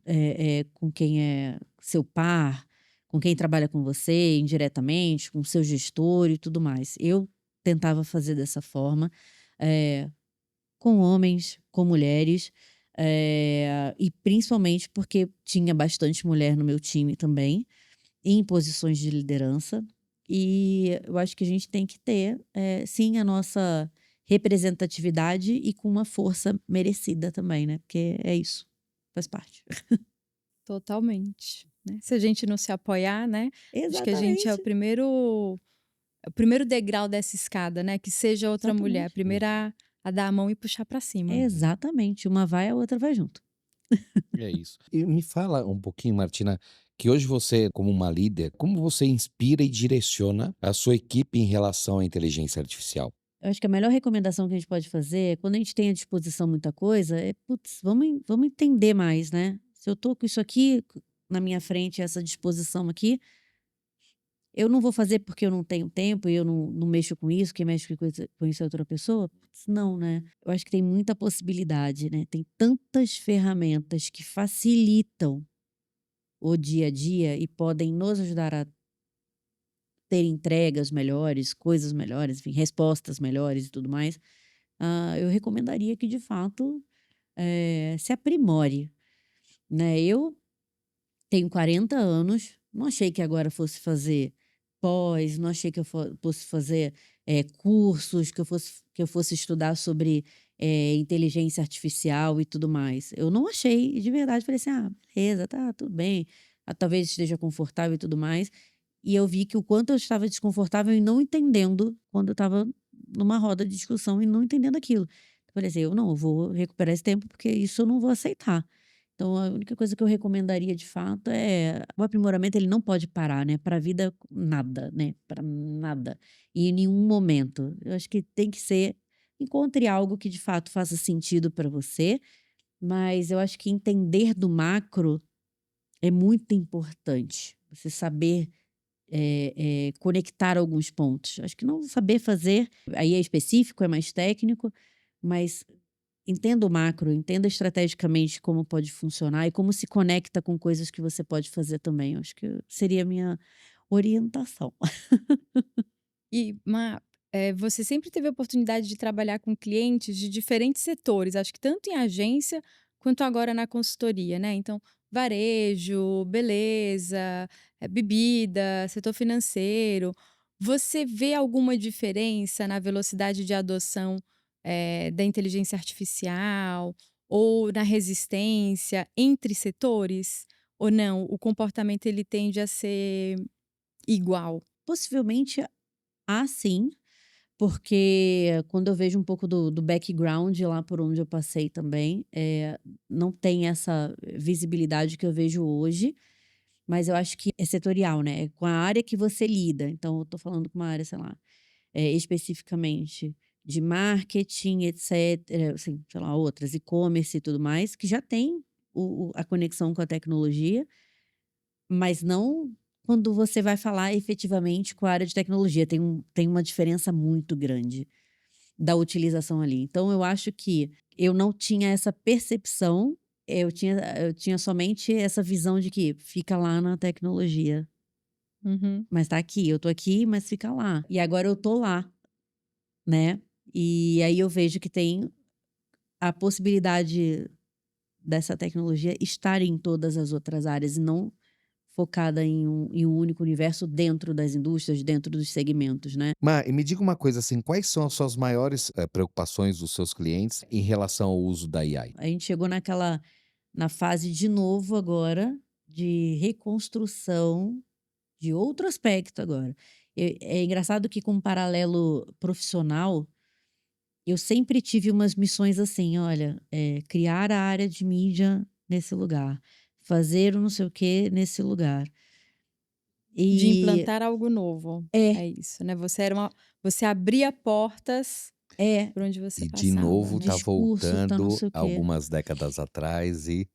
com quem é seu par, com quem trabalha com você indiretamente, com seu gestor e tudo mais. Eu tentava fazer dessa forma, com homens, com mulheres, e principalmente porque tinha bastante mulher no meu time também, em posições de liderança. E eu acho que a gente tem que ter, sim, a nossa representatividade e com uma força merecida também, né? Porque é isso, faz parte. Totalmente, né? Se a gente não se apoiar, né? Acho que a gente é o Exatamente. primeiro degrau dessa escada, né? Que seja outra mulher, a Exatamente. primeira a dar a mão e puxar para cima. Exatamente. Uma vai, a outra vai junto. É isso. E me fala um pouquinho, Martina, que hoje você, como uma líder, como você inspira e direciona a sua equipe em relação à inteligência artificial? Eu acho que a melhor recomendação que a gente pode fazer é quando a gente tem à disposição muita coisa, putz, vamos entender mais, né? Se eu tô com isso aqui, na minha frente essa disposição aqui, eu não vou fazer porque eu não tenho tempo e eu não mexo com isso, quem mexe com isso é outra pessoa? Putz, não, né? Eu acho que tem muita possibilidade, né? Tem tantas ferramentas que facilitam o dia a dia e podem nos ajudar a ter entregas melhores, coisas melhores, enfim, respostas melhores e tudo mais. Eu recomendaria que, de fato, se aprimore, né? Eu tenho 40 anos, não achei que agora fosse fazer pós, não achei que eu fosse fazer cursos, que eu fosse estudar sobre inteligência artificial e tudo mais. Eu não achei, de verdade, falei assim, beleza, tá, tudo bem, talvez esteja confortável e tudo mais. E eu vi que o quanto eu estava desconfortável e não entendendo quando eu estava numa roda de discussão e não entendendo aquilo. Eu falei assim, eu vou recuperar esse tempo porque isso eu não vou aceitar. Então, a única coisa que eu recomendaria de fato o aprimoramento, ele não pode parar, né? Para a vida, nada, né? Para nada. E em nenhum momento. Eu acho que tem que ser, encontre algo que de fato faça sentido para você, mas eu acho que entender do macro é muito importante. Você saber conectar alguns pontos. Acho que não saber fazer, aí é específico, é mais técnico, mas entenda o macro, entenda estrategicamente como pode funcionar e como se conecta com coisas que você pode fazer também. Acho que seria a minha orientação. E, você sempre teve a oportunidade de trabalhar com clientes de diferentes setores, acho que tanto em agência quanto agora na consultoria, né? Então, varejo, beleza, bebida, setor financeiro. Você vê alguma diferença na velocidade de adoção, da inteligência artificial ou na resistência entre setores? Ou não? O comportamento ele tende a ser igual? Possivelmente sim, porque quando eu vejo um pouco do background lá por onde eu passei também, não tem essa visibilidade que eu vejo hoje, mas eu acho que é setorial, né? É com a área que você lida. Então, eu tô falando com uma área, sei lá, especificamente de marketing, etc., assim, sei lá, outras, e-commerce e tudo mais, que já tem a conexão com a tecnologia, mas não quando você vai falar efetivamente com a área de tecnologia. Tem uma diferença muito grande da utilização ali. Então, eu acho que eu não tinha essa percepção, eu tinha somente essa visão de que fica lá na tecnologia. Uhum. Mas tá aqui, eu tô aqui, mas fica lá. E agora eu tô lá, né? E aí eu vejo que tem a possibilidade dessa tecnologia estar em todas as outras áreas e não focada em um único universo dentro das indústrias, dentro dos segmentos, né. E me diga uma coisa assim, quais são as suas maiores, preocupações dos seus clientes em relação ao uso da AI? A gente chegou na fase de novo agora, de reconstrução de outro aspecto agora. É engraçado que com um paralelo profissional, eu sempre tive umas missões assim, olha, criar a área de mídia nesse lugar, fazer o não sei o quê nesse lugar. De E implantar algo novo, é, é isso, né, você abria portas é, por onde você E de passava, novo né. tá discurso, tá não voltando sei o quê. algumas décadas atrás e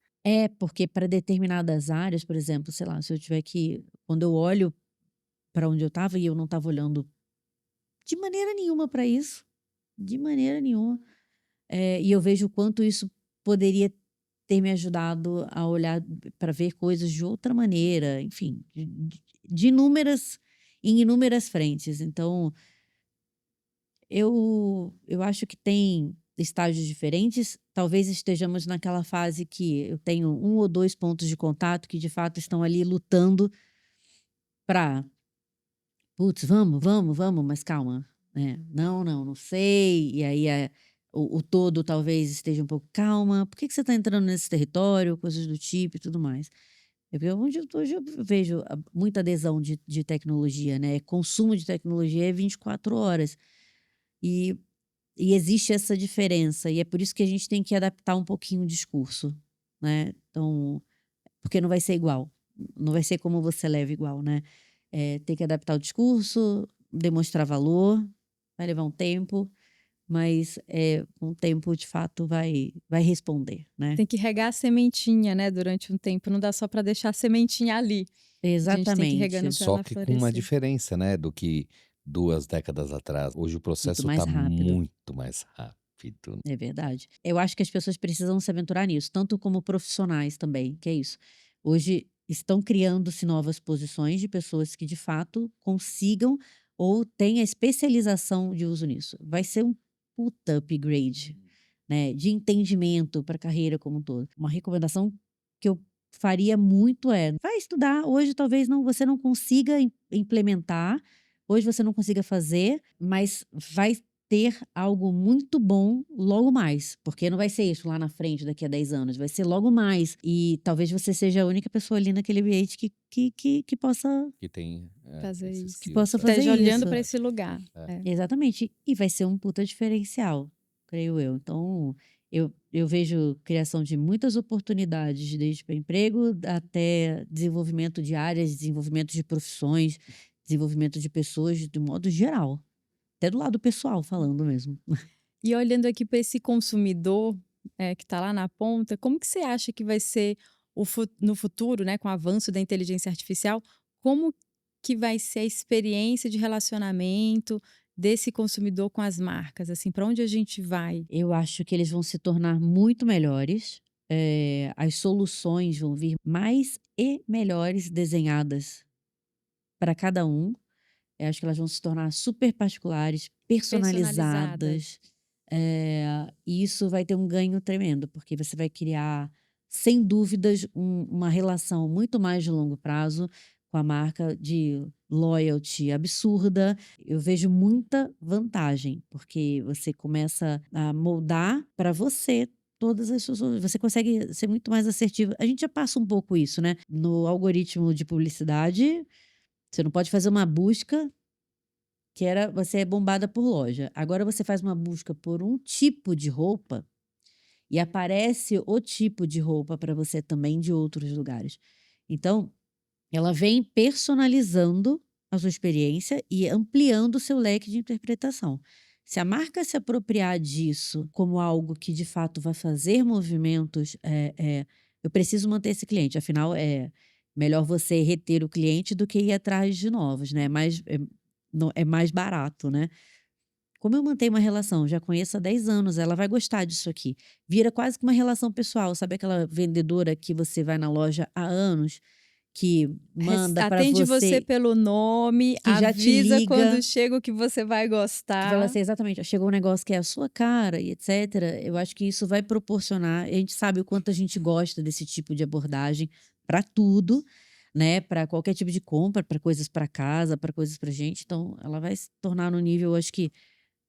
Porque para determinadas áreas, por exemplo, sei lá, se eu tiver que quando eu olho para onde eu estava e eu não estava olhando de maneira nenhuma para isso, de maneira nenhuma, e eu vejo o quanto isso poderia ter me ajudado a olhar para ver coisas de outra maneira, enfim, de em inúmeras frentes. Então, eu acho que tem estágios diferentes. Talvez estejamos naquela fase que eu tenho um ou 2 pontos de contato que de fato estão ali lutando para, "Putz, vamos, vamos, vamos, mas calma, né, não, não, não sei", e aí o todo talvez esteja um pouco, "Calma, por que que você está entrando nesse território?", coisas do tipo e tudo mais. É porque hoje eu vejo muita adesão de tecnologia, né, consumo de tecnologia é 24 horas. E existe essa diferença, e é por isso que a gente tem que adaptar um pouquinho o discurso, né. Então, porque não vai ser igual, não vai ser como você leva igual, né. Tem que adaptar o discurso, demonstrar valor, vai levar um tempo, mas com o tempo, de fato, vai responder, né? Tem que regar a sementinha, né, durante um tempo. Não dá só para deixar a sementinha ali. A gente tem que ir regando Exatamente. para Só ela que com uma florescer. diferença, né, do que 2 décadas atrás. Hoje o Muito processo mais está rápido. muito mais rápido. É verdade. Eu acho que as pessoas precisam se aventurar nisso, tanto como profissionais também, que é isso. Hoje estão criando-se novas posições de pessoas que de fato consigam ou tenham a especialização de uso nisso. Vai ser um puta upgrade, né, de entendimento para a carreira como um todo. Uma recomendação que eu faria muito vai estudar. Hoje talvez você não consiga implementar, hoje você não consiga fazer, mas vai ter algo muito bom logo mais, porque não vai ser isso lá na frente daqui a 10 anos, vai ser logo mais. E talvez você seja a única pessoa ali naquele ambiente que possa Que tem Fazer esse isso. que skill possa set. fazer Esteja olhando isso. para esse lugar. Exatamente. E vai ser um puta diferencial, creio eu. Então, eu vejo criação de muitas oportunidades, desde para emprego até desenvolvimento de áreas, desenvolvimento de profissões, desenvolvimento de pessoas de modo geral. Até do lado pessoal, falando mesmo. E olhando aqui para esse consumidor que está lá na ponta, como que você acha que vai ser no futuro, né, com o avanço da inteligência artificial, como que vai ser a experiência de relacionamento desse consumidor com as marcas? Assim, para onde a gente vai? Eu acho que eles vão se tornar muito melhores. As soluções vão vir mais e melhores desenhadas para cada um. Eu acho que elas vão se tornar super particulares, personalizadas. E isso vai ter um ganho tremendo, porque você vai criar, sem dúvidas, uma relação muito mais de longo prazo com a marca, de loyalty absurda. Eu vejo muita vantagem, porque você começa a moldar para você todas as suas. Você consegue ser muito mais assertivo. A gente já passa um pouco isso, né? No algoritmo de publicidade, você não pode fazer uma busca que você é bombada por loja. Agora você faz uma busca por um tipo de roupa e aparece o tipo de roupa para você também de outros lugares. Então, ela vem personalizando a sua experiência e ampliando o seu leque de interpretação. Se a marca se apropriar disso como algo que de fato vai fazer movimentos, eu preciso manter esse cliente, afinal é melhor você reter o cliente do que ir atrás de novos, né? É mais barato, né? Como eu mantenho uma relação, já conheço há 10 anos, ela vai gostar disso aqui. Vira quase que uma relação pessoal. Sabe aquela vendedora que você vai na loja há anos, que manda para Atende você pelo nome, que já te avisa liga, quando chega o que você vai que fala gostar. assim, exatamente, chegou um negócio que é a sua cara e etc. Eu acho que isso vai proporcionar, a gente sabe o quanto a gente gosta desse tipo de abordagem para tudo, né? Para qualquer tipo de compra, para coisas para casa, para coisas para gente. Então, ela vai se tornar no nível, eu acho que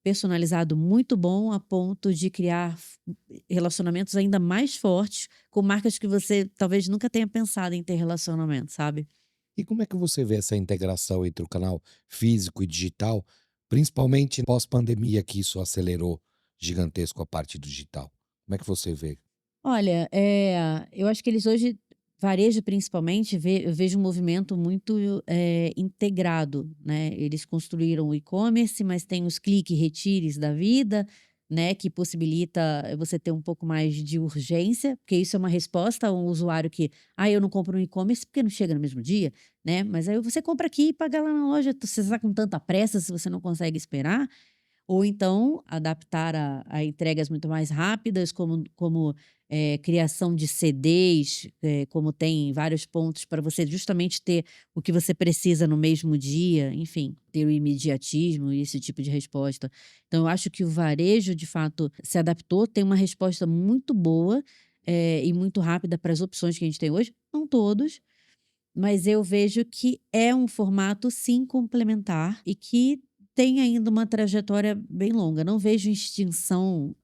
personalizado muito bom, a ponto de criar relacionamentos ainda mais fortes com marcas que você talvez nunca tenha pensado em ter relacionamento, sabe? E como é que você vê essa integração entre o canal físico e digital, principalmente pós-pandemia, que isso acelerou gigantesco a parte do digital? Como é que você vê? Olha, eu acho que eles hoje, varejo principalmente, eu vejo um movimento muito integrado, né? Eles construíram o e-commerce, mas tem os clique e retires da vida, né? Que possibilita você ter um pouco mais de urgência, porque isso é uma resposta a um usuário que, eu não compro no e-commerce porque não chega no mesmo dia, né? Mas aí você compra aqui e paga lá na loja. Você está com tanta pressa se você não consegue esperar. Ou então adaptar a entregas muito mais rápidas, como criação de CDs, como tem em vários pontos, para você justamente ter o que você precisa no mesmo dia, enfim, ter o imediatismo e esse tipo de resposta. Então, eu acho que o varejo, de fato, se adaptou, tem uma resposta muito boa e muito rápida para as opções que a gente tem hoje. Não todos, mas eu vejo que é um formato, sim, complementar e que tem ainda uma trajetória bem longa. Não vejo extinção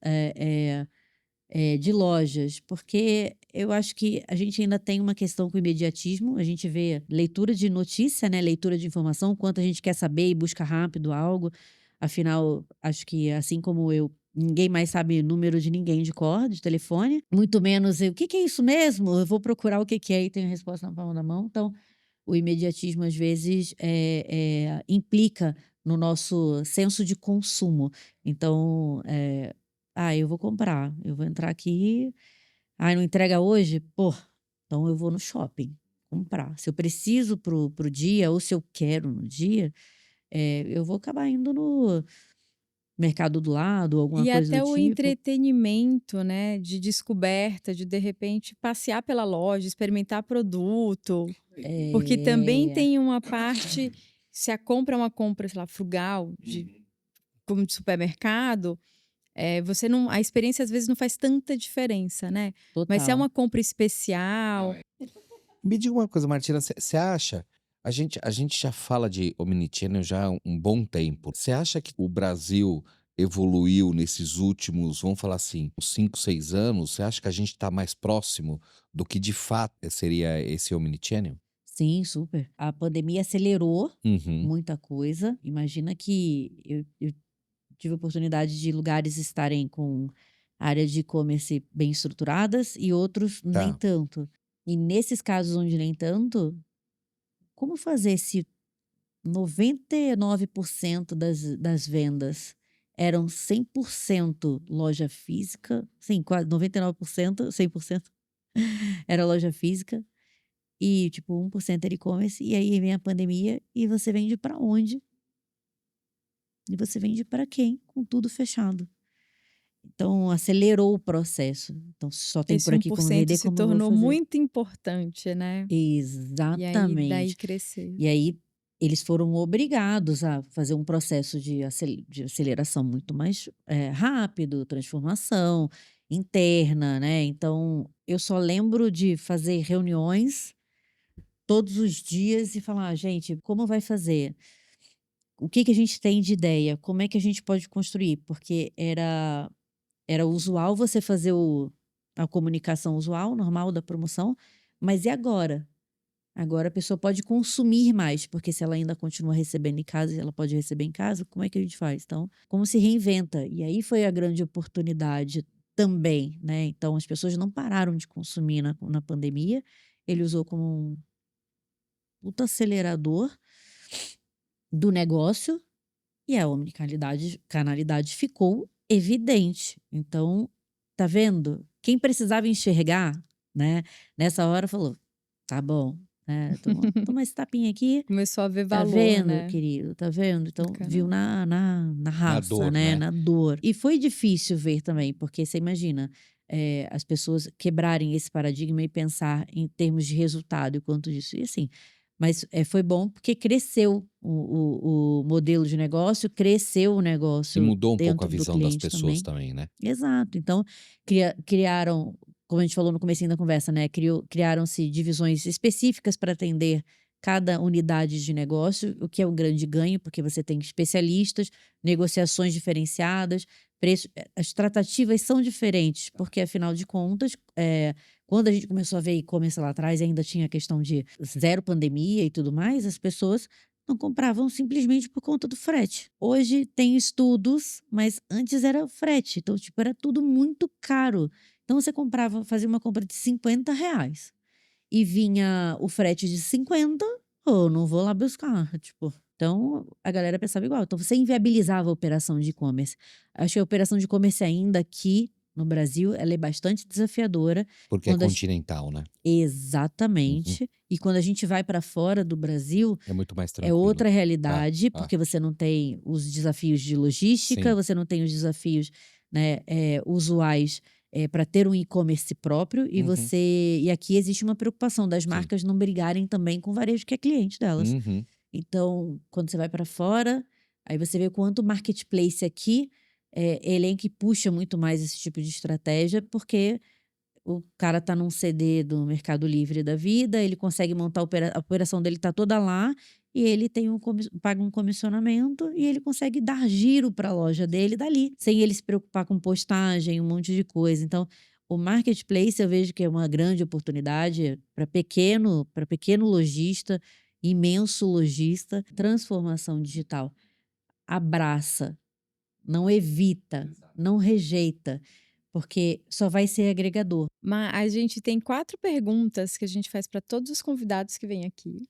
de lojas, porque eu acho que a gente ainda tem uma questão com o imediatismo. A gente vê leitura de notícia, né? Leitura de informação, quanto a gente quer saber e busca rápido algo. Afinal, acho que assim como eu, ninguém mais sabe o número de ninguém de cor, de telefone. Muito menos o que é isso mesmo? Eu vou procurar o que é e tenho a resposta na palma da mão. Então, o imediatismo, às vezes, implica no nosso senso de consumo. Então, eu vou comprar, eu vou entrar aqui, não entrega hoje? Pô, então eu vou no shopping comprar. Se eu preciso pro dia, ou se eu quero no dia, eu vou acabar indo no mercado do lado, alguma E coisa até do o tipo. entretenimento, né, de descoberta, de repente passear pela loja, experimentar produto, porque também É, tem uma parte, se a compra é uma compra, sei lá, frugal, como de supermercado, você não, a experiência às vezes não faz tanta diferença, né? Mas se é total. uma compra especial, Me diga uma coisa, Martina, você acha? A gente já fala de omnichannel já há um bom tempo. Você acha que o Brasil evoluiu nesses últimos, vamos falar assim, uns 5, 6 anos? Você acha que a gente está mais próximo do que de fato seria esse omnichannel? Sim, super. A pandemia acelerou Uhum. muita coisa. Imagina que eu tive a oportunidade de lugares estarem com áreas de e-commerce bem estruturadas e outros nem Tá. tanto. E nesses casos onde nem tanto, como fazer se 99% das vendas eram 100% loja física, sim, quase 99%, 100% era loja física, e tipo 1% era e-commerce, e aí vem a pandemia e você vende para onde? E você vende para quem? Com tudo fechado. Então acelerou o processo. Então se só tem esse por aqui como 1% vender, se como eu vou tornou fazer? muito importante, né? E aí daí Exatamente. cresceu. E aí eles foram obrigados a fazer um processo de aceleração muito mais rápido, transformação interna, né? Então eu só lembro de fazer reuniões todos os dias e falar, gente, como vai fazer? O que que a gente tem de ideia? Como é que a gente pode construir? Porque era usual você fazer a comunicação usual, normal da promoção, mas e agora? Agora a pessoa pode consumir mais, porque se ela ainda continua recebendo em casa, ela pode receber em casa, como é que a gente faz? Então, como se reinventa? E aí foi a grande oportunidade também, né? Então, as pessoas não pararam de consumir na pandemia. Ele usou como um puta acelerador do negócio e a omnicanalidade ficou evidente. Então, tá vendo? Quem precisava enxergar, né? Nessa hora falou, tá bom, né? Toma esse tapinha aqui. Começou a ver Tá valor, vendo, né, querido? Tá vendo? no Então, viu canal. na Na raça, dor, né? né? Na dor. E foi difícil ver também, porque você imagina, as pessoas quebrarem esse paradigma e pensar em termos de resultado e quanto disso. E assim, mas foi bom porque cresceu o modelo de negócio, cresceu o E negócio mudou um pouco a dentro do visão das cliente pessoas também. também, né? Exato. Então, criaram, como a gente falou no comecinho da conversa, né? Criaram-se divisões específicas para atender cada unidade de negócio, o que é um grande ganho, porque você tem especialistas, negociações diferenciadas, preço, as tratativas são diferentes, porque afinal de contas, quando a gente começou a ver e-commerce lá atrás, ainda tinha a questão de zero pandemia e tudo mais, as pessoas não compravam simplesmente por conta do frete. Hoje tem estudos, mas antes era o frete, então tipo, era tudo muito caro. Então você fazia uma compra de R$ 50 e vinha o frete de 50, não vou lá buscar, tipo. Então, a galera pensava igual. Então, você inviabilizava a operação de e-commerce. Acho que a operação de e-commerce ainda aqui no Brasil, ela é bastante desafiadora. Porque é Quando a continental, né? Uhum. Exatamente. E quando a gente vai para fora do Brasil, É muito mais é tranquilo. outra realidade, Ah, porque você não tem os desafios de logística, sim. você não tem os desafios, né, usuais para ter um e-commerce próprio, e Uhum. e aqui existe uma preocupação das Sim. marcas não brigarem também com o varejo que é cliente delas. Uhum. Então, quando você vai para fora, aí você vê quanto o marketplace aqui elenca e puxa muito mais esse tipo de estratégia, porque o cara tá num CD do Mercado Livre da vida, ele consegue montar a operação dele tá toda lá, e ele tem paga um comissionamento e ele consegue dar giro para a loja dele dali, sem ele se preocupar com postagem, um monte de coisa. Então, o marketplace eu vejo que é uma grande oportunidade para pequeno lojista, imenso lojista, transformação digital. Abraça, não evita, não rejeita, porque só vai ser agregador. Mas a gente tem 4 perguntas que a gente faz para todos os convidados que vêm aqui.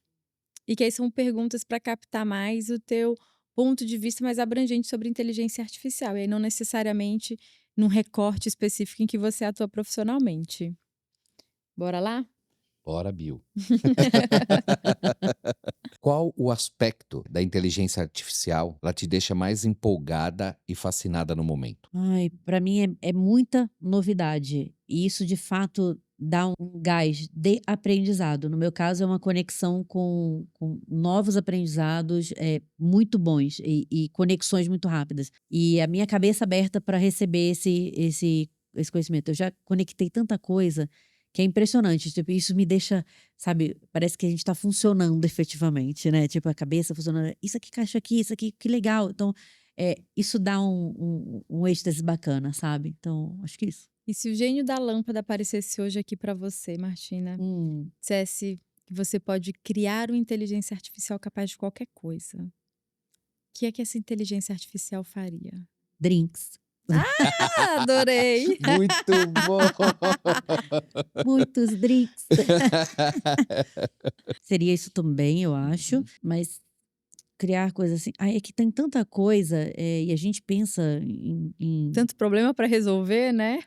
E que aí são perguntas para captar mais o teu ponto de vista mais abrangente sobre inteligência artificial. E aí não necessariamente num recorte específico em que você atua profissionalmente. Bora lá? Bora, Bill. Qual o aspecto da inteligência artificial ela te deixa mais empolgada e fascinada no momento? Ai, para mim é muita novidade. E isso, de fato, dá um gás de aprendizado. No meu caso, é uma conexão com novos aprendizados muito bons e conexões muito rápidas. E a minha cabeça aberta para receber esse conhecimento. Eu já conectei tanta coisa que é impressionante. Tipo, isso me deixa, sabe, parece que a gente está funcionando efetivamente, né? Tipo, a cabeça funcionando. Isso aqui caixa aqui, isso aqui, que legal. Então, isso dá um êxtase bacana, sabe? Então, acho que isso. E se o gênio da lâmpada aparecesse hoje aqui para você, Martina, dissesse que você pode criar uma inteligência artificial capaz de qualquer coisa, o que é que essa inteligência artificial faria? Drinks. Ah, adorei! Muito bom! Muitos drinks. Seria isso também, eu acho. Mas criar coisas assim. É que tem tanta coisa e a gente pensa em... Tanto problema para resolver, né?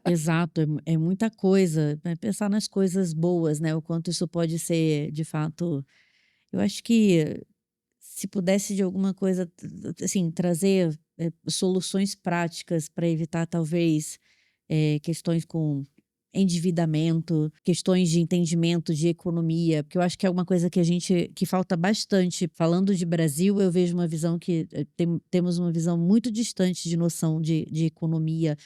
Exato, é muita coisa. Pensar nas coisas boas, né? O quanto isso pode ser, de fato. Eu acho que se pudesse de alguma coisa, assim, trazer soluções práticas para evitar, talvez, questões com endividamento, questões de entendimento de economia, porque eu acho que é uma coisa que falta bastante. Falando de Brasil, eu vejo uma visão que temos uma visão muito distante de noção de economia,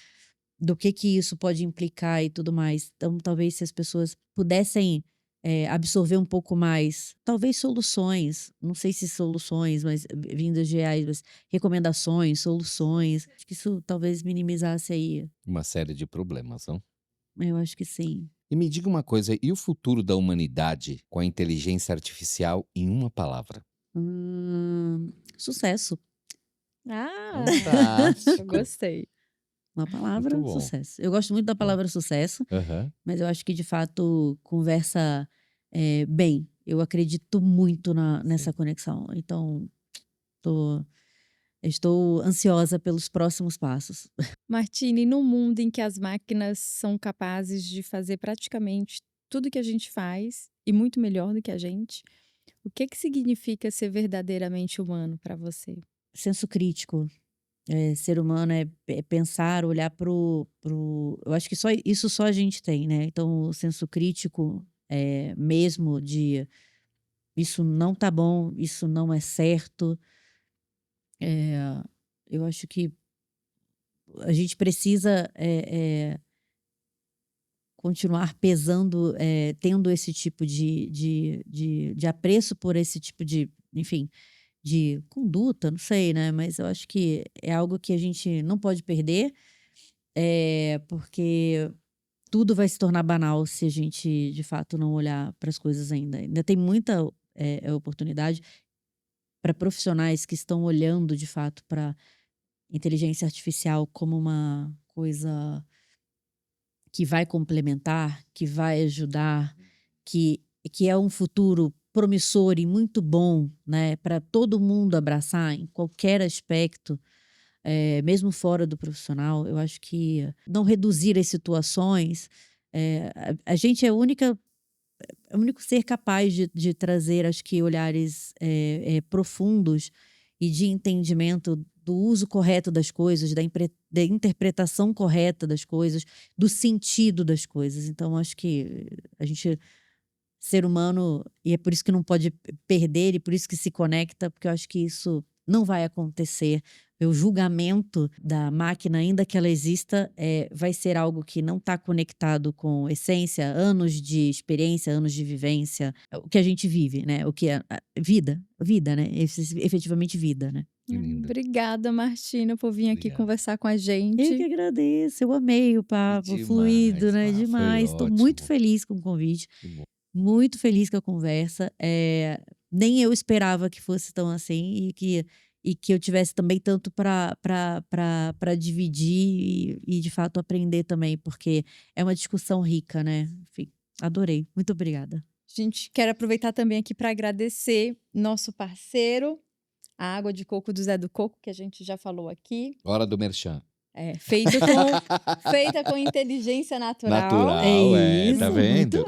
do que isso pode implicar e tudo mais. Então, talvez se as pessoas pudessem absorver um pouco mais, talvez soluções, não sei se soluções, mas vindas de AI, mas recomendações, soluções. Acho que isso talvez minimizasse aí. Uma série de problemas, não? Eu acho que sim. E me diga uma coisa, e o futuro da humanidade com a inteligência artificial em uma palavra? Sucesso. Ah, Fantástico. eu gostei. Uma palavra, Muito bom. sucesso. Eu gosto muito da palavra sucesso, mas eu acho que, de fato, conversa bem. Eu acredito muito nessa conexão. Então, estou ansiosa pelos próximos passos. Martine, num mundo em que as máquinas são capazes de fazer praticamente tudo que a gente faz, e muito melhor do que a gente, o que significa ser verdadeiramente humano para você? Senso crítico. Ser humano é pensar, olhar pro... Eu acho que isso só a gente tem, né? Então, o senso crítico mesmo de isso não tá bom, isso não é certo. Eu acho que a gente precisa continuar pesando, tendo esse tipo de apreço por esse tipo de, enfim, de conduta, não sei, né? Mas eu acho que é algo que a gente não pode perder, porque tudo vai se tornar banal se a gente, de fato, não olhar para as coisas ainda. Ainda tem muita oportunidade para profissionais que estão olhando, de fato, para inteligência artificial como uma coisa que vai complementar, que vai ajudar, que é um futuro promissor e muito bom, né, para todo mundo abraçar em qualquer aspecto, mesmo fora do profissional. Eu acho que não reduzir as situações, a gente é o único ser capaz de trazer, acho que, olhares profundos e de entendimento do uso correto das coisas, da interpretação correta das coisas, do sentido das coisas. Então, acho que a gente, ser humano, e é por isso que não pode perder, e por isso que se conecta, porque eu acho que isso não vai acontecer. O julgamento da máquina, ainda que ela exista, vai ser algo que não está conectado com essência, anos de experiência, anos de vivência, o que a gente vive, né? O que é vida, né? Efetivamente vida, né? Obrigada, Martina, por vir aqui conversar com a gente. Eu que agradeço, eu amei o papo, fluido, né? Demais. Estou muito feliz com o convite, muito feliz com a conversa. Nem eu esperava que fosse tão assim e que eu tivesse também tanto para dividir e, de fato, aprender também, porque é uma discussão rica, né? Enfim, adorei. Muito obrigada. A gente quer aproveitar também aqui para agradecer nosso parceiro, A água de coco do Zé do Coco, que a gente já falou aqui. Hora do merchan. Feita com inteligência natural. Tá vendo?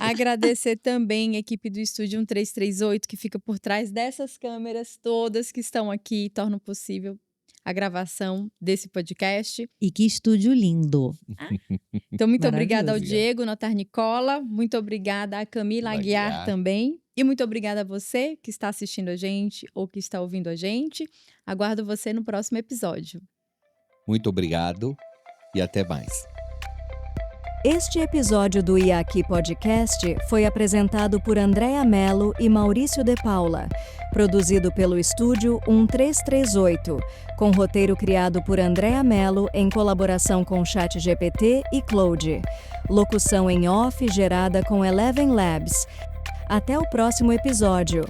Agradecer também a equipe do Estúdio 1338, que fica por trás dessas câmeras todas que estão aqui e tornam possível a gravação desse podcast. E que estúdio lindo. Então, muito obrigada ao Diego Notar Nicola, muito obrigada a Camila Aguiar também. E muito obrigada a você que está assistindo a gente ou que está ouvindo a gente. Aguardo você no próximo episódio. Muito obrigado e até mais. Este episódio do IAQ Podcast foi apresentado por Andréa Mello e Maurício de Paula, produzido pelo Estúdio 1338, com roteiro criado por Andréa Mello em colaboração com ChatGPT e Claude. Locução em off gerada com Eleven Labs. Até o próximo episódio.